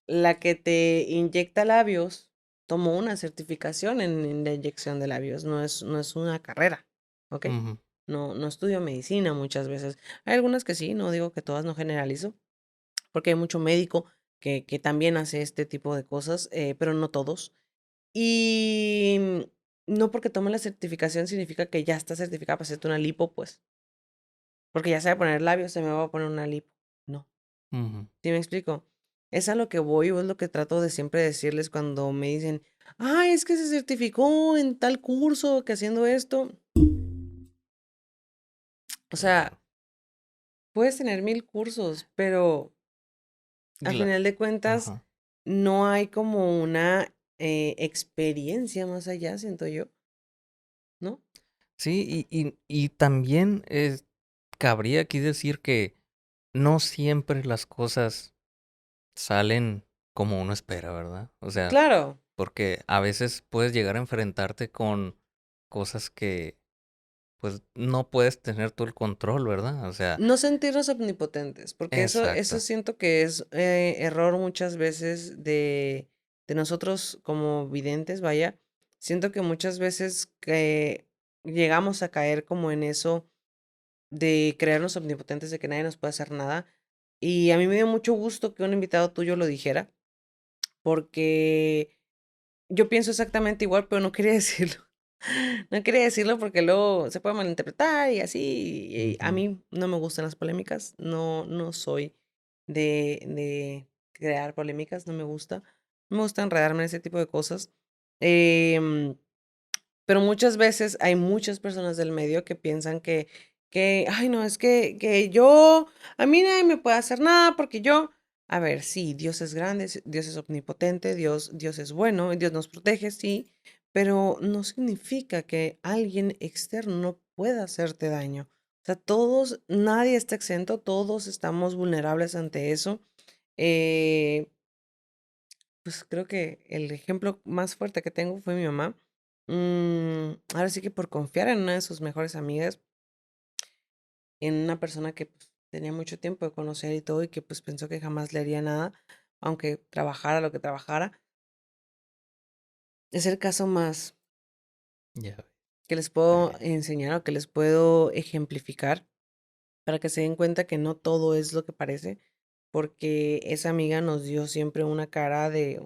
la que te inyecta labios tomó una certificación en la inyección de labios, no es una carrera, ¿ok? Ujú. No estudio medicina muchas veces. Hay algunas que sí, no digo que todas, no generalizo, porque hay mucho médico que también hace este tipo de cosas, pero no todos. Y no porque tome la certificación significa que ya está certificada para hacerte una lipo, pues. Porque ya sabe poner labios, se me va a poner una lipo. No. Ujú. ¿Sí me explico? Es a lo que voy, o es lo que trato de siempre decirles cuando me dicen, ay, es que se certificó en tal curso que haciendo esto. O sea, Claro, puedes tener 1000 cursos, pero al cla- final de cuentas ajá. no hay como una experiencia más allá, siento yo, ¿no? Sí, y también cabría aquí decir que no siempre las cosas salen como uno espera, ¿verdad? O sea, Claro, porque a veces puedes llegar a enfrentarte con cosas que pues no puedes tener tú el control, ¿verdad? O sea, no sentirnos omnipotentes, porque eso exacto. siento que es error muchas veces de nosotros como videntes, vaya. Siento que muchas veces que llegamos a caer como en eso de creernos omnipotentes, de que nadie nos puede hacer nada. Y a mí me dio mucho gusto que un invitado tuyo lo dijera, porque yo pienso exactamente igual, pero no quería decirlo. No quería decirlo porque luego se puede malinterpretar y así. Y a Ujú. mí no me gustan las polémicas. No soy de crear polémicas. No me gusta. No me gusta enredarme en ese tipo de cosas. Em, pero muchas veces hay muchas personas del medio que piensan ay, no, es que yo, a mí nadie me puede hacer nada porque yo, a ver, sí, Dios es grande, Dios es omnipotente, Dios es bueno, Dios nos protege, sí, pero no significa que alguien externo no pueda hacerte daño. O sea, todos, nadie está exento, todos estamos vulnerables ante eso. Eh, pues creo que el ejemplo más fuerte que tengo fue mi mamá. Ahora sí que por confiar en una de sus mejores amigas, en una persona que pues, tenía mucho tiempo de conocer y todo, y que pues pensó que jamás le haría nada, aunque trabajara lo que trabajara, es el caso más Ya, que les ya puedo ves. enseñar o que les puedo ejemplificar para que se den cuenta que no todo es lo que parece, porque esa amiga nos dio siempre una cara de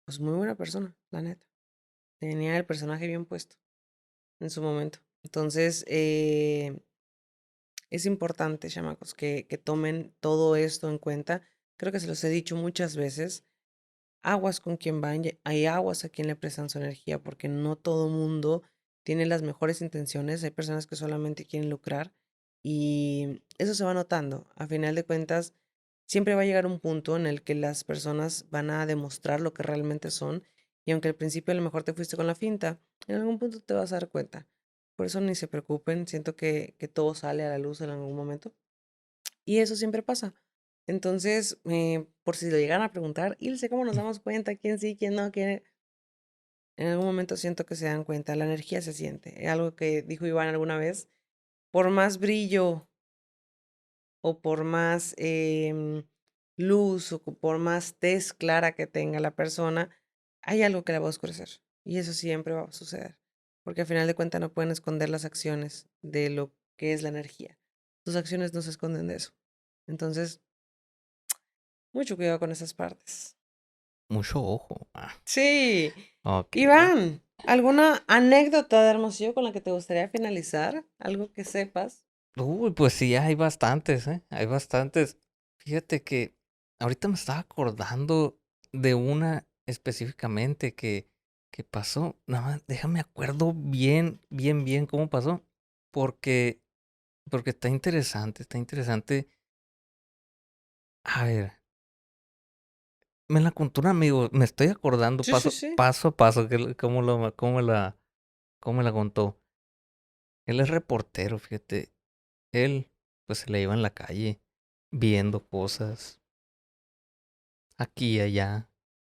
pues muy buena persona, la neta. Tenía el personaje bien puesto en su momento. Entonces, es importante, chamacos, que tomen todo esto en cuenta. Creo que se los he dicho muchas veces. Aguas con quien van, hay aguas a quien le prestan su energía, porque no todo mundo tiene las mejores intenciones. Hay personas que solamente quieren lucrar y eso se va notando. A final de cuentas, siempre va a llegar un punto en el que las personas van a demostrar lo que realmente son y aunque al principio a lo mejor te fuiste con la finta, en algún punto te vas a dar cuenta. Por eso ni se preocupen, siento que todo sale a la luz en algún momento. Y eso siempre pasa. Entonces, por si lo llegan a preguntar, y sé cómo nos damos cuenta, quién sí, quién no, quién... En algún momento siento que se dan cuenta, la energía se siente. Algo que dijo Iván alguna vez, por más brillo o por más luz o por más tez clara que tenga la persona, hay algo que la va a oscurecer. Y eso siempre va a suceder. Porque al final de cuentas no pueden esconder las acciones de lo que es la energía. Tus acciones no se esconden de eso. Entonces, mucho cuidado con esas partes. Mucho ojo. Sí. Ok. Iván, ¿alguna anécdota de Hermosillo con la que te gustaría finalizar? ¿Algo que sepas? Uy, pues sí, hay bastantes, ¿eh? Hay bastantes. Fíjate que ahorita me estaba acordando de una específicamente que pasó. Nada más, déjame acuerdo bien, bien, bien cómo pasó. Porque, porque está interesante, está interesante. A ver, me la contó un amigo, me estoy acordando Sí, sí, paso, sí. paso a paso, cómo me la contó. Él es reportero, fíjate. Él, pues se le iba en la calle viendo cosas aquí y allá,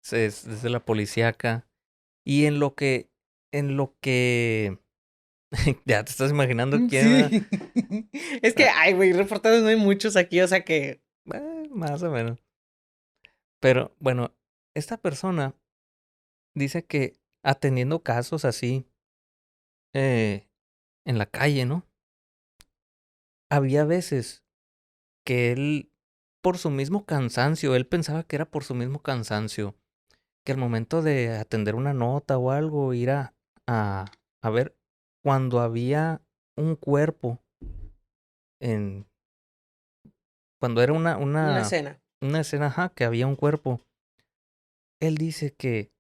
desde la policíaca, y en lo que, ya te estás imaginando quién, ¿verdad? Sí. Es que, Ah, ay, güey, reportados no hay muchos aquí, o sea que. más o menos. Pero bueno, esta persona dice que atendiendo casos así eh, en la calle, ¿no? Había veces que él, por su mismo cansancio, él pensaba que era por su mismo cansancio, que al momento de atender una nota o algo, ir a, a ver cuando había un cuerpo en, cuando era una, Una una, escena. una escena, ajá, que había un cuerpo, él dice que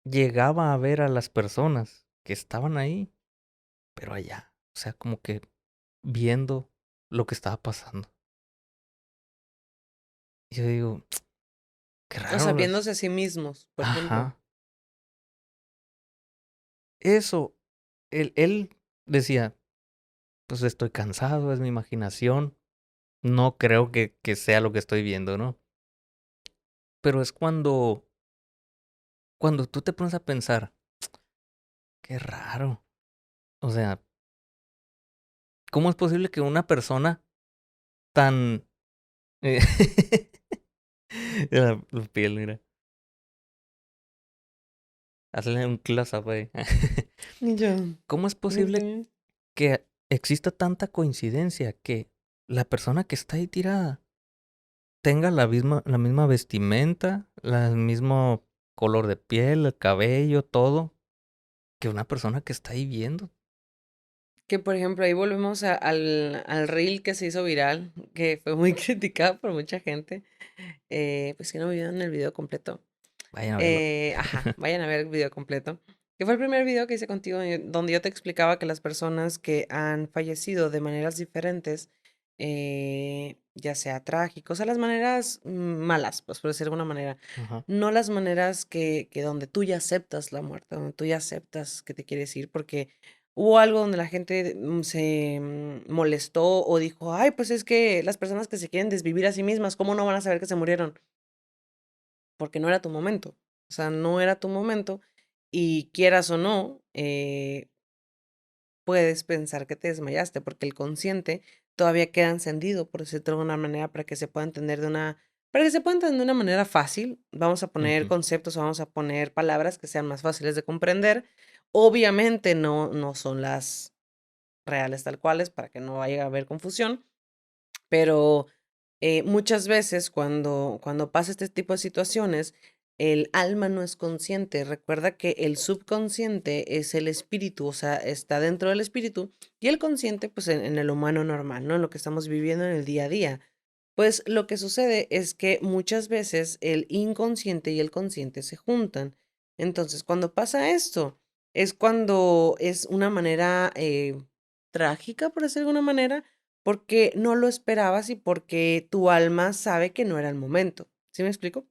llegaba a ver a las personas que estaban ahí, pero allá, o sea, como que viendo lo que estaba pasando. Y yo digo, qué O sea, raro viéndose a sí mismos, por ejemplo. Ajá, eso, él decía, pues estoy cansado, es mi imaginación, no creo que sea lo que estoy viendo, ¿no? Pero es cuando tú te pones a pensar, qué raro. O sea, ¿cómo es posible que una persona tan... eh, la piel, mira. Hazle un close-up ahí. Y yo, ¿Cómo es posible ok. que exista tanta coincidencia que la persona que está ahí tirada tenga la misma vestimenta, el mismo color de piel, el cabello, todo, que una persona que está ahí viendo? Que por ejemplo, ahí volvemos al reel que se hizo viral, que fue muy criticado por mucha gente. Pues que no vieron el video completo. Vayan a verlo. Ajá, vayan a ver el video completo. Que fue el primer video que hice contigo donde yo te explicaba que las personas que han fallecido de maneras diferentes, ya sea trágicos, a las maneras malas, pues por decir de alguna manera, Ajá. no las maneras que donde tú ya aceptas la muerte, donde tú ya aceptas que te quieres ir, porque hubo algo donde la gente se molestó o dijo, ay, pues es que las personas que se quieren desvivir a sí mismas, ¿cómo no van a saber que se murieron? Porque no era tu momento. O sea, no era tu momento y quieras o no, puedes pensar que te desmayaste porque el consciente todavía queda encendido, por decirlo de alguna manera, para que se pueda entender de una manera fácil. Vamos a poner Ujú. conceptos o vamos a poner palabras que sean más fáciles de comprender. Obviamente no son las reales tal cuales para que no vaya a haber confusión, pero muchas veces cuando pasa este tipo de situaciones, el alma no es consciente. Recuerda que el subconsciente es el espíritu, o sea, está dentro del espíritu, y el consciente, pues en el humano normal, ¿no? En lo que estamos viviendo en el día a día. Pues lo que sucede es que muchas veces el inconsciente y el consciente se juntan. Entonces, cuando pasa esto, es cuando es una manera trágica, por decir de alguna manera, porque no lo esperabas y porque tu alma sabe que no era el momento. ¿Sí me explico?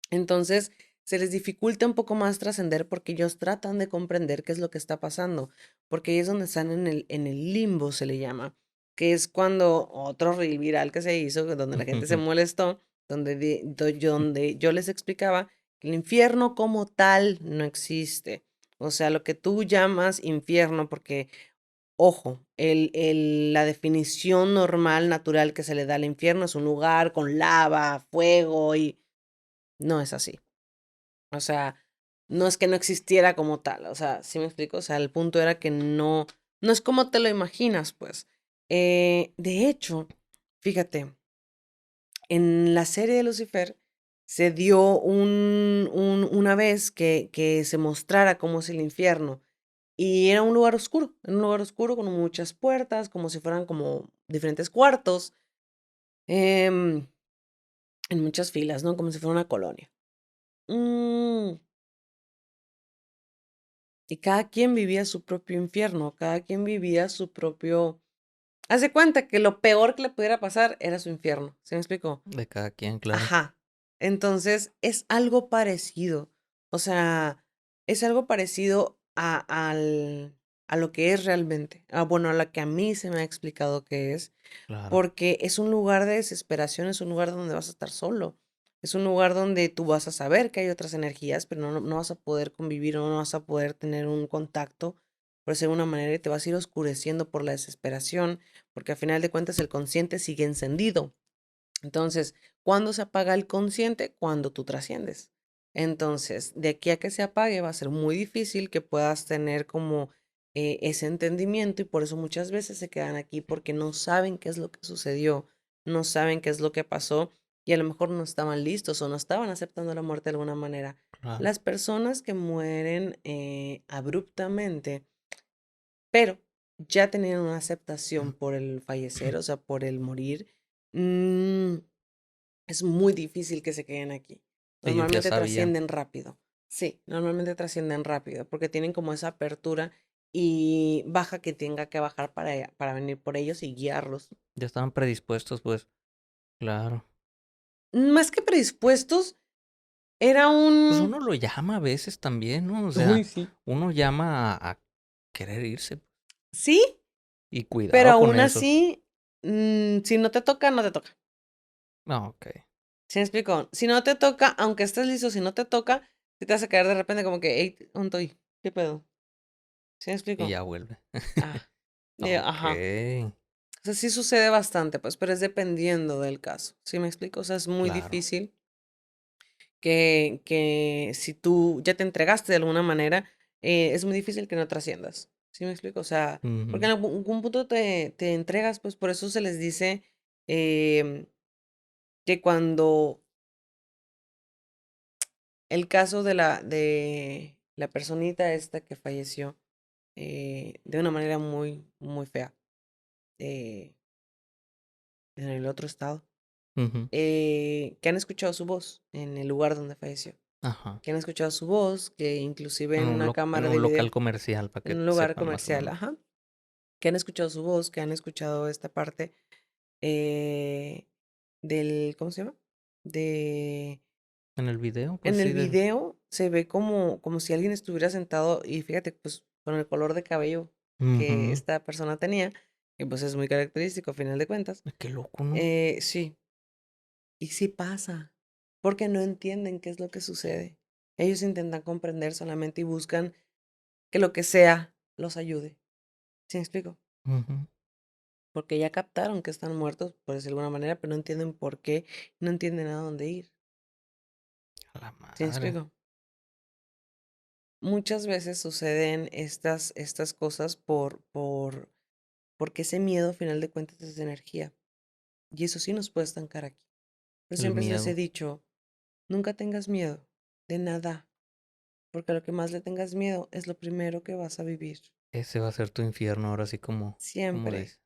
Entonces, se les dificulta un poco más trascender porque ellos tratan de comprender qué es lo que está pasando, porque ahí es donde están en el limbo, se le llama, que es cuando otro reel viral que se hizo, donde la gente se molestó, donde yo les explicaba que el infierno como tal no existe. O sea, lo que tú llamas infierno, porque Ojo, la definición normal, natural que se le da al infierno es un lugar con lava, fuego y no es así. O sea, no es que no existiera como tal, o sea, ¿sí me explico? O sea, el punto era que no es como te lo imaginas, pues. De hecho, fíjate, en la serie de Lucifer se dio una vez que se mostrara cómo es el infierno. Y era un lugar oscuro con muchas puertas, como si fueran como diferentes cuartos, em, en muchas filas, ¿no? Como si fuera una colonia. Mm, y cada quien vivía su propio infierno, cada quien vivía su propio... Haz de cuenta que lo peor que le pudiera pasar era su infierno, ¿sí me explico? De cada quien, claro. Ajá. Entonces, es algo parecido. O sea, es algo parecido a lo que es realmente. Bueno, a lo que a mí se me ha explicado que es. Claro. Porque es un lugar de desesperación, es un lugar donde vas a estar solo. Es un lugar donde tú vas a saber que hay otras energías, pero no vas a poder convivir o no vas a poder tener un contacto, por decirlo de una manera, y te vas a ir oscureciendo por la desesperación, porque al final de cuentas el consciente sigue encendido. Entonces, ¿cuándo se apaga el consciente? Cuando tú trasciendes. Entonces, de aquí a que se apague va a ser muy difícil que puedas tener como ese entendimiento y por eso muchas veces se quedan aquí porque no saben qué es lo que sucedió, no saben qué es lo que pasó y a lo mejor no estaban listos o no estaban aceptando la muerte de alguna manera. Claro. Las personas que mueren abruptamente, pero ya tenían una aceptación por el fallecer, o sea, por el morir, mm, es muy difícil que se queden aquí. Ellos ya Normalmente sabían. trascienden rápido. Sí, normalmente trascienden rápido porque tienen como esa apertura y baja que tenga que bajar para venir por ellos y guiarlos. Ya estaban predispuestos, pues. Claro. Más que predispuestos, era Pues un... uno lo llama a veces también, ¿no? O Uy, sea, sí. uno llama a querer irse. Sí, Y pero cuidado con aún eso. así, si no te toca, no te toca. No, ok. ¿Sí me explico? Si no te toca, aunque estés listo, si no te toca, si te vas a caer de repente como que, hey, ¿dónde estoy? ¿Qué pedo? ¿Sí me Y explico? ya vuelve. Ah, ajá. Ok. O sea, sí sucede bastante, pues, pero es dependiendo del caso. ¿Sí me explico? O sea, es muy Claro. difícil que si tú ya te entregaste de alguna manera, es muy difícil que no trasciendas. ¿Sí me explico? O sea, porque Ujú. en algún punto te entregas, pues por eso se les dice em, que cuando el caso de la personita esta que falleció de una manera muy, muy fea eh, en el otro estado. Ujú. Que han escuchado su voz en el lugar donde falleció, Ajá. que han escuchado su voz, que inclusive en una En cámara de un video, local comercial, para en que un lugar sepan más o comercial, menos. ajá, que han escuchado su voz, que han escuchado esta parte eh, ¿cómo se llama? De, En el video, pues en el sí, de... video se ve como si alguien estuviera sentado y fíjate, pues con el color de cabello que Ujú. esta persona tenía, que pues es muy característico a final de cuentas, Qué loco, ¿no? sí. Y sí pasa, porque no entienden qué es lo que sucede. Ellos intentan comprender solamente y buscan que lo que sea los ayude. ¿Sí me explico? Ujú. Porque ya captaron que están muertos, por decirlo de alguna manera, pero no entienden por qué, no entienden a dónde ir. A la ¿Sí me madre. explico? Muchas veces suceden estas cosas porque ese miedo, a final de cuentas, es energía. Y eso sí nos puede estancar aquí. Yo El siempre les he miedo. dicho, nunca tengas miedo de nada. Porque a lo que más le tengas miedo es lo primero que vas a vivir. Ese va a ser tu infierno, ahora sí como Siempre, dice.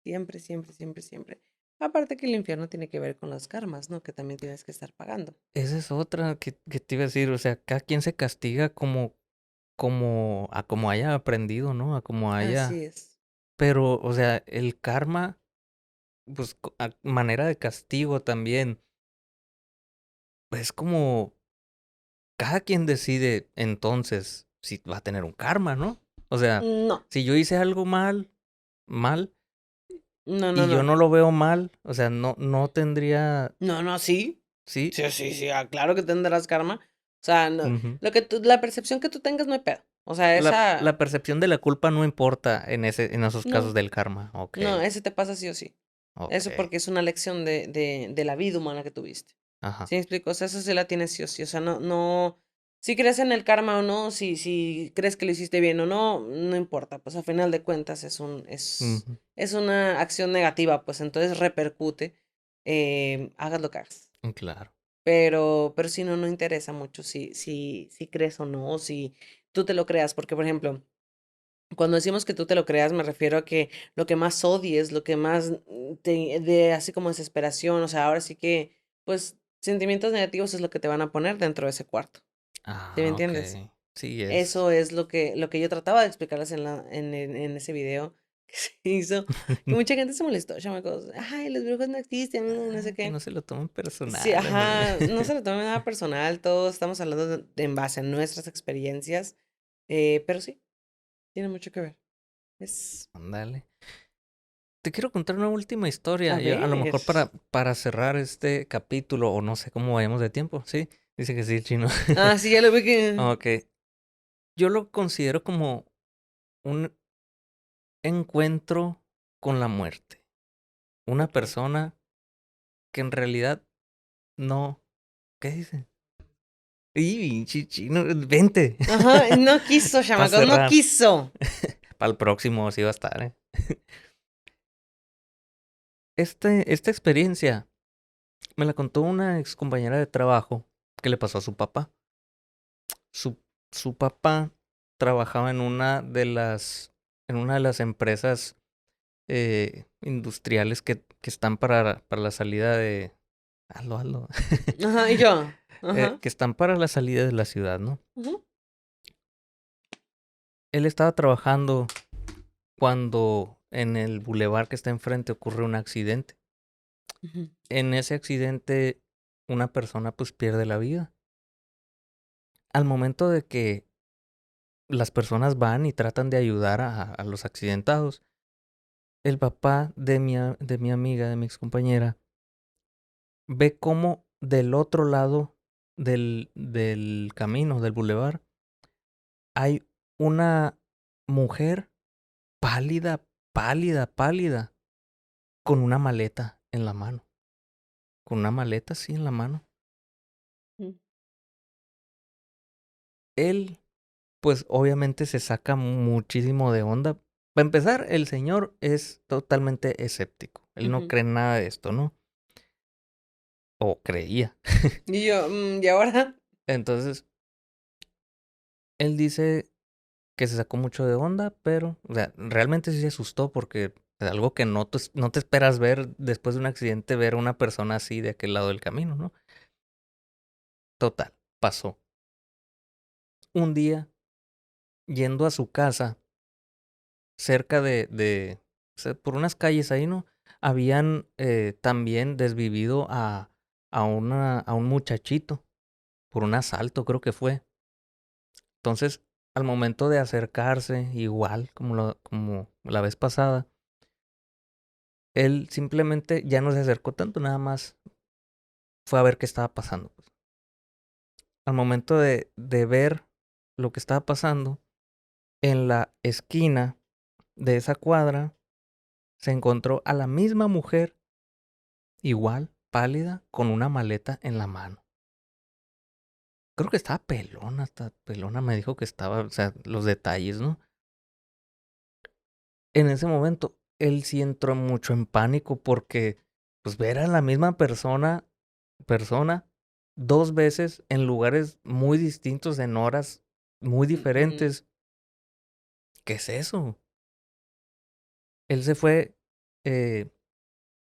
siempre, siempre, siempre, siempre. Aparte que el infierno tiene que ver con los karmas, ¿no? Que también tienes que estar pagando. Esa es otra que te iba a decir. O sea, cada quien se castiga como haya aprendido, ¿no? A como haya. Así es. Pero, o sea, el karma, pues a manera de castigo también. Es como cada quien decide entonces si va a tener un karma, ¿no? O sea, No, si yo hice algo mal, no, no, y yo no. no lo veo mal, o sea, no tendría, No, no, sí. sí, Sí, sí, sí. Claro que tendrás karma. O sea, no, ujú, la percepción que tú tengas no hay pedo. O sea, La percepción de la culpa no importa en esos casos no, del karma. Ok, no, ese te pasa sí o sí. ok. Eso porque es una lección de la vida humana que tuviste. Ajá. ¿Sí me explico? O sea, eso sí la tienes sí o sí. O sea, no, si crees en el karma o no, si crees que lo hiciste bien o no, no importa. Pues a final de cuentas Ujú, es una acción negativa, pues entonces repercute, hagas lo que hagas. claro. Pero si no, no interesa mucho si crees o no, o si tú te lo creas. Porque, por ejemplo, cuando decimos que tú te lo creas, me refiero a que lo que más odies, lo que más te dé así como desesperación, o sea, ahora sí que, pues, sentimientos negativos es lo que te van a poner dentro de ese cuarto. ¿Sí me Ah, ok. entiendes? Sí, Eso es lo que yo trataba de explicarles en ese video que se hizo, que mucha gente se molestó, chamacos. Ay, los brujos no existen, no sé Que qué. no se lo tomen Sí, personal, hombre. ajá, no se lo tomen nada personal, todos estamos hablando en base a nuestras experiencias, pero sí, tiene mucho que ver. Es, Ándale. Te quiero contar una última a historia. A lo ver. mejor para cerrar este capítulo, o no sé cómo vayamos de tiempo. Sí, dice que sí, el chino. Ah, sí, ya lo vi que. Ok. Yo lo considero como un encuentro con la muerte. Una Ok. persona que en realidad no. ¿Qué dice? Y chino, vente. Ajá, no quiso, Para chamaco, no cerrar. quiso. Para el próximo sí va a estar, ¿eh? Esta experiencia me la contó una ex compañera de trabajo que le pasó a su papá. Su, su papá trabajaba en una de las empresas industriales que están para la salida de. Hazlo. Ajá, y yo. Ajá. Que están para la salida de la ciudad, ¿no? Ujú, Él estaba trabajando cuando en el bulevar que está enfrente ocurre un accidente. ujú, En ese accidente, una persona pues pierde la vida. Al momento de que las personas van y tratan de ayudar a los accidentados, el papá de mi amiga, de mi excompañera, ve cómo del otro lado del camino, del bulevar, hay una mujer pálida, pálida, con una maleta en la mano. Con una maleta así en la mano. ujú. Él, pues obviamente se saca muchísimo de onda. Para empezar, el señor es totalmente escéptico. Él no Ujú. cree en nada de esto, ¿no? O creía. Y yo, ¿y ahora? Entonces, él dice que se sacó mucho de onda, pero, o sea, realmente sí se asustó porque es algo que no te esperas ver después de un accidente, ver a una persona así de aquel lado del camino, ¿no? Total, pasó. Un día, yendo a su casa, cerca o sea, por unas calles ahí, ¿no? Habían también desvivido a un muchachito por un asalto, creo que fue. Entonces, al momento de acercarse, igual como la vez pasada, él simplemente ya no se acercó tanto, nada más fue a ver qué estaba pasando, pues. Al momento de ver lo que estaba pasando, en la esquina de esa cuadra se encontró a la misma mujer, igual, pálida, con una maleta en la mano. Creo que estaba pelona, hasta pelona me dijo que estaba, o sea, los detalles, ¿no? En ese momento, él sí entró mucho en pánico porque, pues, ver a la misma persona, dos veces en lugares muy distintos, en horas muy Ujú. diferentes. ¿Qué es eso? Él se fue eh,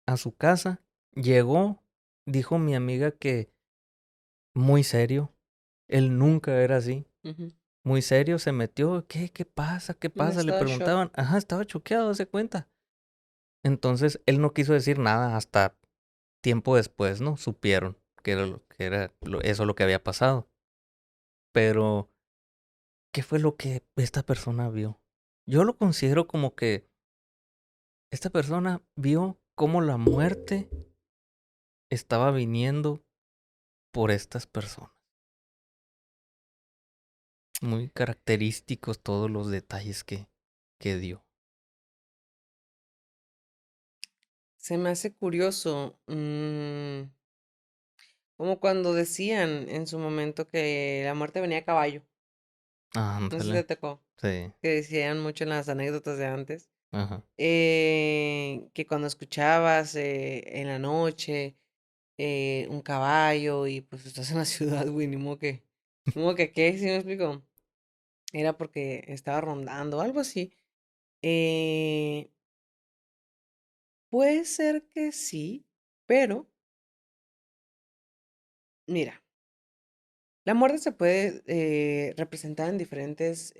a su casa, llegó, dijo mi amiga que muy serio, él nunca era así. Ujú. Muy serio, se metió, ¿qué pasa? ¿Qué En pasa? Le estado de shock. preguntaban, ajá, estaba choqueado, se cuenta. Entonces, él no quiso decir nada hasta tiempo después, ¿no? Supieron que era eso lo que había pasado. Pero, ¿qué fue lo que esta persona vio? Yo lo considero como que esta persona vio cómo la muerte estaba viniendo por estas personas. Muy característicos todos los detalles que dio. Se me hace curioso, como cuando decían en su momento que la muerte venía a caballo. No sé si te Ándale. tocó, Sí. que decían mucho en las anécdotas de antes, Ajá. que cuando escuchabas en la noche un caballo y pues estás en la ciudad, güey, ni modo que qué, ¿sí me explico? Era porque estaba rondando, algo así. Eh, puede ser que sí, pero mira, la muerte se puede representar en diferentes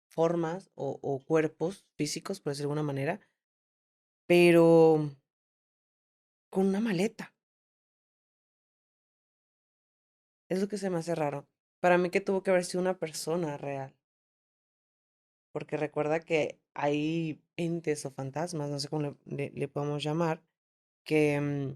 formas o cuerpos físicos, por decirlo de alguna manera, pero con una maleta. Es lo que se me hace raro. Para mí que tuvo que haber sido una persona real, porque recuerda que hay entes o fantasmas, no sé cómo le podemos llamar, que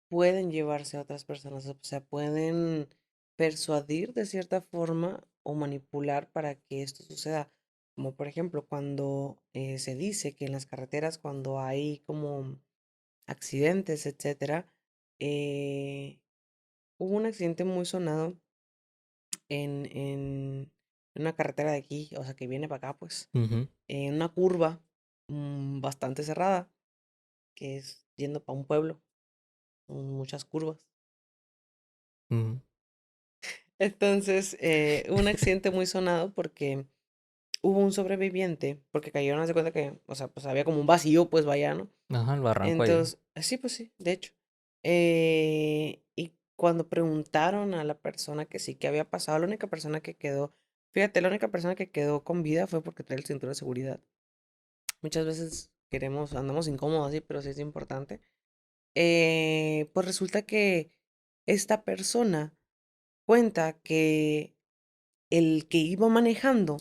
pueden llevarse a otras personas, o sea, pueden persuadir de cierta forma o manipular para que esto suceda. Como por ejemplo, cuando se dice que en las carreteras, cuando hay como accidentes, etcétera, eh, hubo un accidente muy sonado en una carretera de aquí, o sea, que viene para acá, pues, Ujú, en una curva bastante cerrada, que es yendo para un pueblo, con muchas curvas. ujú. Entonces, hubo un accidente muy sonado porque hubo un sobreviviente, porque cayeron, haz de cuenta que, o sea, pues había como un vacío, pues vaya, ¿no? Ajá, el barranco ahí. Entonces, sí, pues sí, de hecho. Y cuando preguntaron a la persona que sí que había pasado, la única persona que quedó, fíjate, la única persona que quedó con vida fue porque trae el cinturón de seguridad. Muchas veces queremos, andamos incómodos así, pero sí es importante. Pues resulta que esta persona cuenta que el que iba manejando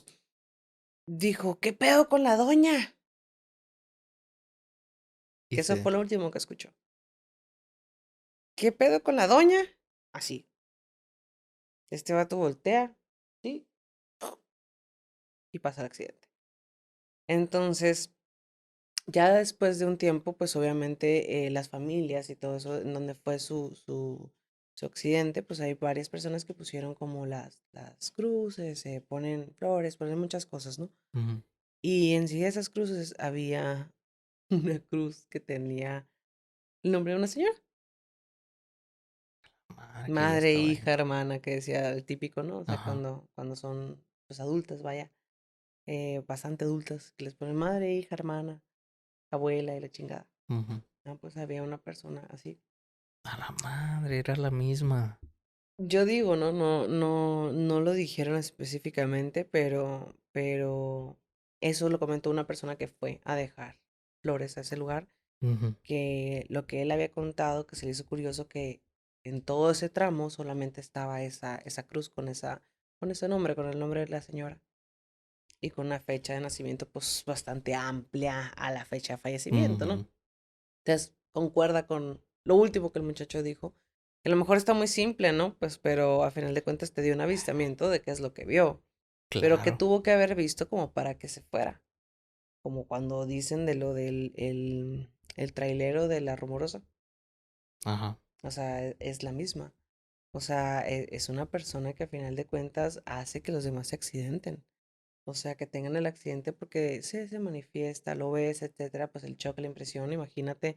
dijo, ¿qué pedo con la doña? Y Que eso se. fue lo último que escuchó. ¿Qué pedo con la doña? Así. Este vato voltea, ¿sí? Y pasa el accidente. Entonces, ya después de un tiempo, pues obviamente las familias y todo eso, en donde fue su accidente, pues hay varias personas que pusieron como las cruces, se ponen flores, ponen muchas cosas, ¿no? Ujú. Y en sí de esas cruces había una cruz que tenía el nombre de una señora. Madre que ya Madre, estaba ahí. hija, hermana, que decía el típico, ¿no? O sea, Ajá. cuando son pues adultas, vaya, bastante adultas, que les ponen madre, hija, hermana, abuela y la chingada. Ujú. Ah, pues había una persona así. A la madre, era la misma. Yo digo, ¿no? No lo dijeron específicamente, pero eso lo comentó una persona que fue a dejar flores a ese lugar, Ujú. que lo que él había contado, que se le hizo curioso que en todo ese tramo solamente estaba esa cruz con ese nombre, con el nombre de la señora, y con una fecha de nacimiento pues bastante amplia a la fecha de fallecimiento, ¿no? Ujú. Entonces, concuerda con lo último que el muchacho dijo. Que a lo mejor está muy simple, ¿no? Pues, pero a final de cuentas te dio un avistamiento de qué es lo que vio. Pero que Claro. tuvo que haber visto como para que se fuera. Como cuando dicen de lo del el trailero de la rumorosa. Ajá. O sea, es la misma. O sea, es una persona que a final de cuentas hace que los demás se accidenten. O sea, que tengan el accidente porque se manifiesta, lo ves, etcétera, pues el choque, la impresión, imagínate.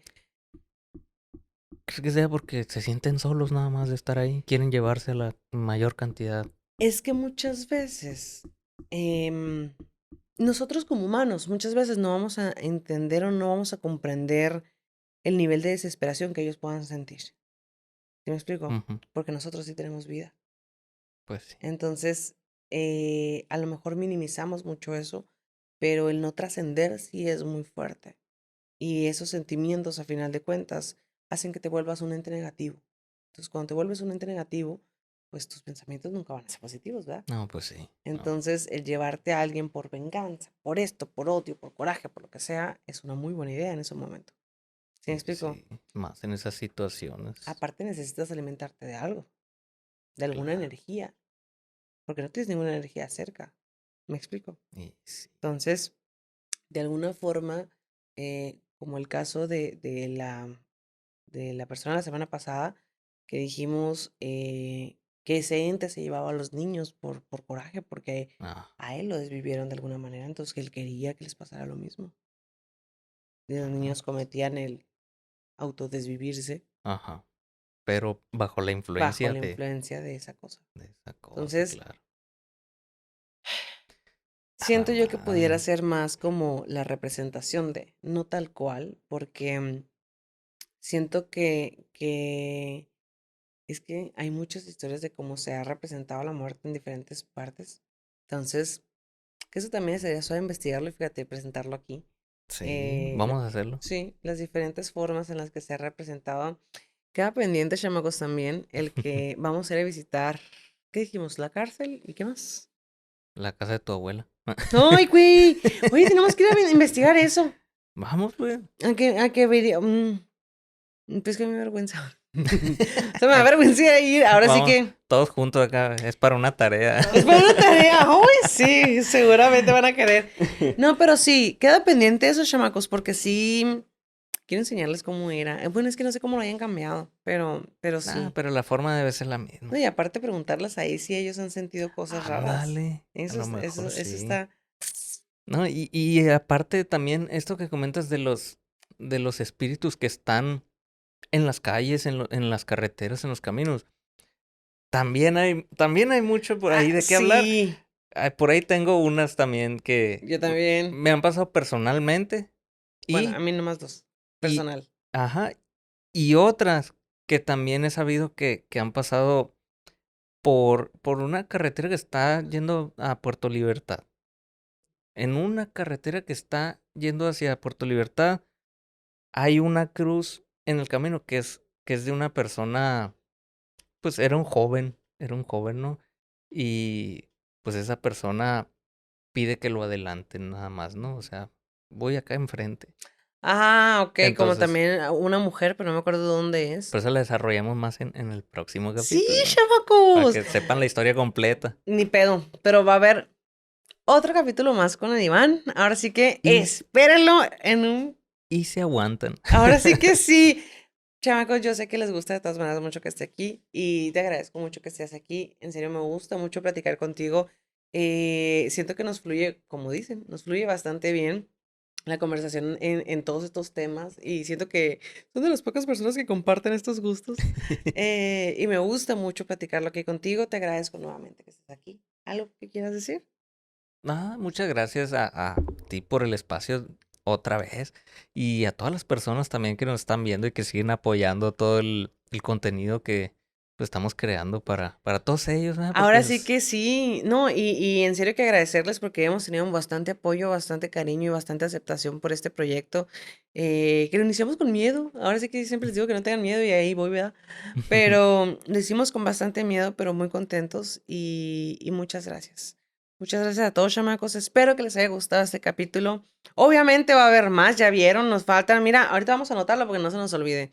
¿Crees que sea porque se sienten solos nada más de estar ahí? Quieren llevarse la mayor cantidad. Es que muchas veces, em, nosotros como humanos, muchas veces no vamos a entender o no vamos a comprender el nivel de desesperación que ellos puedan sentir. ¿Sí me explico? Ujú. Porque nosotros sí tenemos vida. Pues sí. Entonces, a lo mejor minimizamos mucho eso, pero el no trascender sí es muy fuerte. Y esos sentimientos, a final de cuentas, hacen que te vuelvas un ente negativo. Entonces, cuando te vuelves un ente negativo, pues tus pensamientos nunca van a ser positivos, ¿verdad? No, pues sí. No. Entonces, el llevarte a alguien por venganza, por esto, por odio, por coraje, por lo que sea, es una muy buena idea en ese momento. ¿Sí me Y explico? sí. Más en esas situaciones. Aparte necesitas alimentarte de algo, de alguna Claro. energía. porque no tienes ninguna energía cerca. ¿Me explico? Y sí. Entonces, de alguna forma, como el caso de la persona la semana pasada, que dijimos que ese ente se llevaba a los niños por coraje, porque Ah, a él lo desvivieron de alguna manera, entonces que él quería que les pasara lo mismo. Y los ajá, niños cometían el autodesvivirse ajá. Pero bajo la bajo influencia la influencia de esa cosa. de esa cosa, Entonces, claro. A la siento yo que pudiera madre. ser más como la representación de, no tal cual, porque siento que es que hay muchas historias de cómo se ha representado la muerte en diferentes partes. Entonces, que eso también sería suave investigarlo y fíjate, presentarlo aquí. Sí, La- vamos a hacerlo. sí, las diferentes formas en las que se ha representado. Queda pendiente, chamacos, también el que vamos a ir a visitar, ¿qué dijimos? La cárcel y qué más. La casa de tu abuela. ¡Ay, güey! Oye, tenemos que ir a investigar eso. Vamos, pues. A que vería. Pues que me da vergüenza. O sea, me da vergüenza ir. Ahora sí Vamos, que. todos juntos acá. Es para una tarea. Es para una tarea. Uy, sí, seguramente van a querer. No, pero sí, queda pendiente eso, chamacos, porque sí quiero enseñarles cómo era. Bueno, es que no sé cómo lo hayan cambiado, pero Ah, sí. pero la forma debe ser la No, misma. y aparte preguntarles ahí si ellos han sentido cosas raras. Ándale. A Eso, lo mejor eso sí. está. No, y aparte también esto que comentas de los espíritus que están en las calles, en las carreteras, en los caminos. También hay mucho por Ah, ahí de qué hablar. sí, Por ahí tengo unas también que yo también. me han pasado personalmente Bueno, a y, mí nomás dos. y, Personal. ajá, y otras que también he sabido que han pasado por una carretera que está yendo a Puerto Libertad. En una carretera que está yendo hacia Puerto Libertad, hay una cruz en el camino que es de una persona, pues era un joven, ¿no? Y pues esa persona pide que lo adelanten nada más, ¿no? O sea, voy acá enfrente. Ah, ok, como Entonces, también una mujer, pero no me acuerdo dónde por es. eso la desarrollamos más en el próximo Sí, capítulo, para chamacos. que sepan la historia completa. Ni pedo, pero va a haber otro capítulo más con el Iván. Ahora sí que Y, espérenlo en un... y se aguantan. Ahora sí que sí. Chamacos, yo sé que les gusta de todas maneras mucho que esté aquí y te agradezco mucho que estés aquí. En serio, me gusta mucho platicar contigo. Siento que nos fluye, como dicen, nos fluye bastante bien la conversación en todos estos temas y siento que son de las pocas personas que comparten estos gustos. Y me gusta mucho platicarlo aquí contigo. Te agradezco nuevamente que estés aquí. ¿Algo que quieras decir? Muchas gracias a ti por el espacio otra vez y a todas las personas también que nos están viendo y que siguen apoyando todo el contenido que pues, estamos creando para todos ellos, ¿verdad? Porque Ahora sí es... que sí, no, y en serio que agradecerles porque hemos tenido bastante apoyo, bastante cariño y bastante aceptación por este proyecto, que lo iniciamos con miedo. Ahora sí que siempre les digo que no tengan miedo y ahí voy, ¿verdad? Pero lo hicimos con bastante miedo, pero muy contentos y muchas gracias. Muchas gracias a todos, chamacos. Espero que les haya gustado este capítulo. Obviamente va a haber más, ya vieron, nos faltan. Mira, ahorita vamos a anotarlo porque no se nos olvide.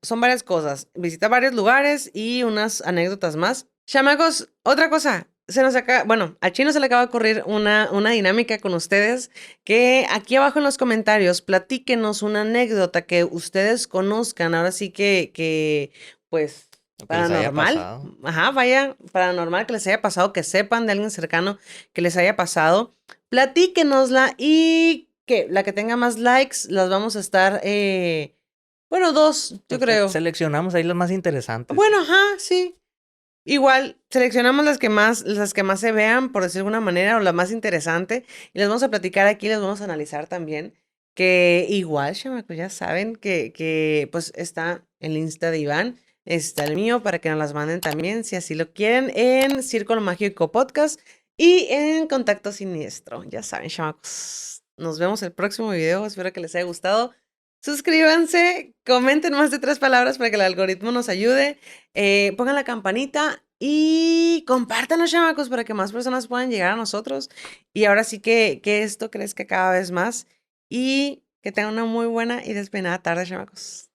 Son varias cosas. Visita varios lugares y unas anécdotas más. Chamacos, otra cosa. Se nos acaba, bueno, a Chino se le acaba de ocurrir una dinámica con ustedes que aquí abajo en los comentarios platíquenos una anécdota que ustedes conozcan. Ahora sí pues, Lo que les haya paranormal. pasado. Ajá, vaya, paranormal que les haya pasado, que sepan de alguien cercano que les haya pasado. Platíquenosla y que la que tenga más likes las vamos a estar bueno, dos, yo Pues, creo. seleccionamos ahí las más interesantes. Bueno, ajá, sí. Igual, seleccionamos las que más se vean, por decir de alguna manera, o la más interesante, y las vamos a platicar aquí, las vamos a analizar también. Que igual, chamacos, ya saben que pues está el Insta de Iván, está el mío, para que nos las manden también, si así lo quieren, en Círculo Mágico Podcast y en Contacto Siniestro. Ya saben, chamacos. Nos vemos el próximo video, espero que les haya gustado. Suscríbanse, comenten más de 3 palabras para que el algoritmo nos ayude. Pongan la campanita y compártanlo, chamacos, para que más personas puedan llegar a nosotros. Y ahora sí que esto crezca cada vez más y que tengan una muy buena y despeinada tarde, chamacos.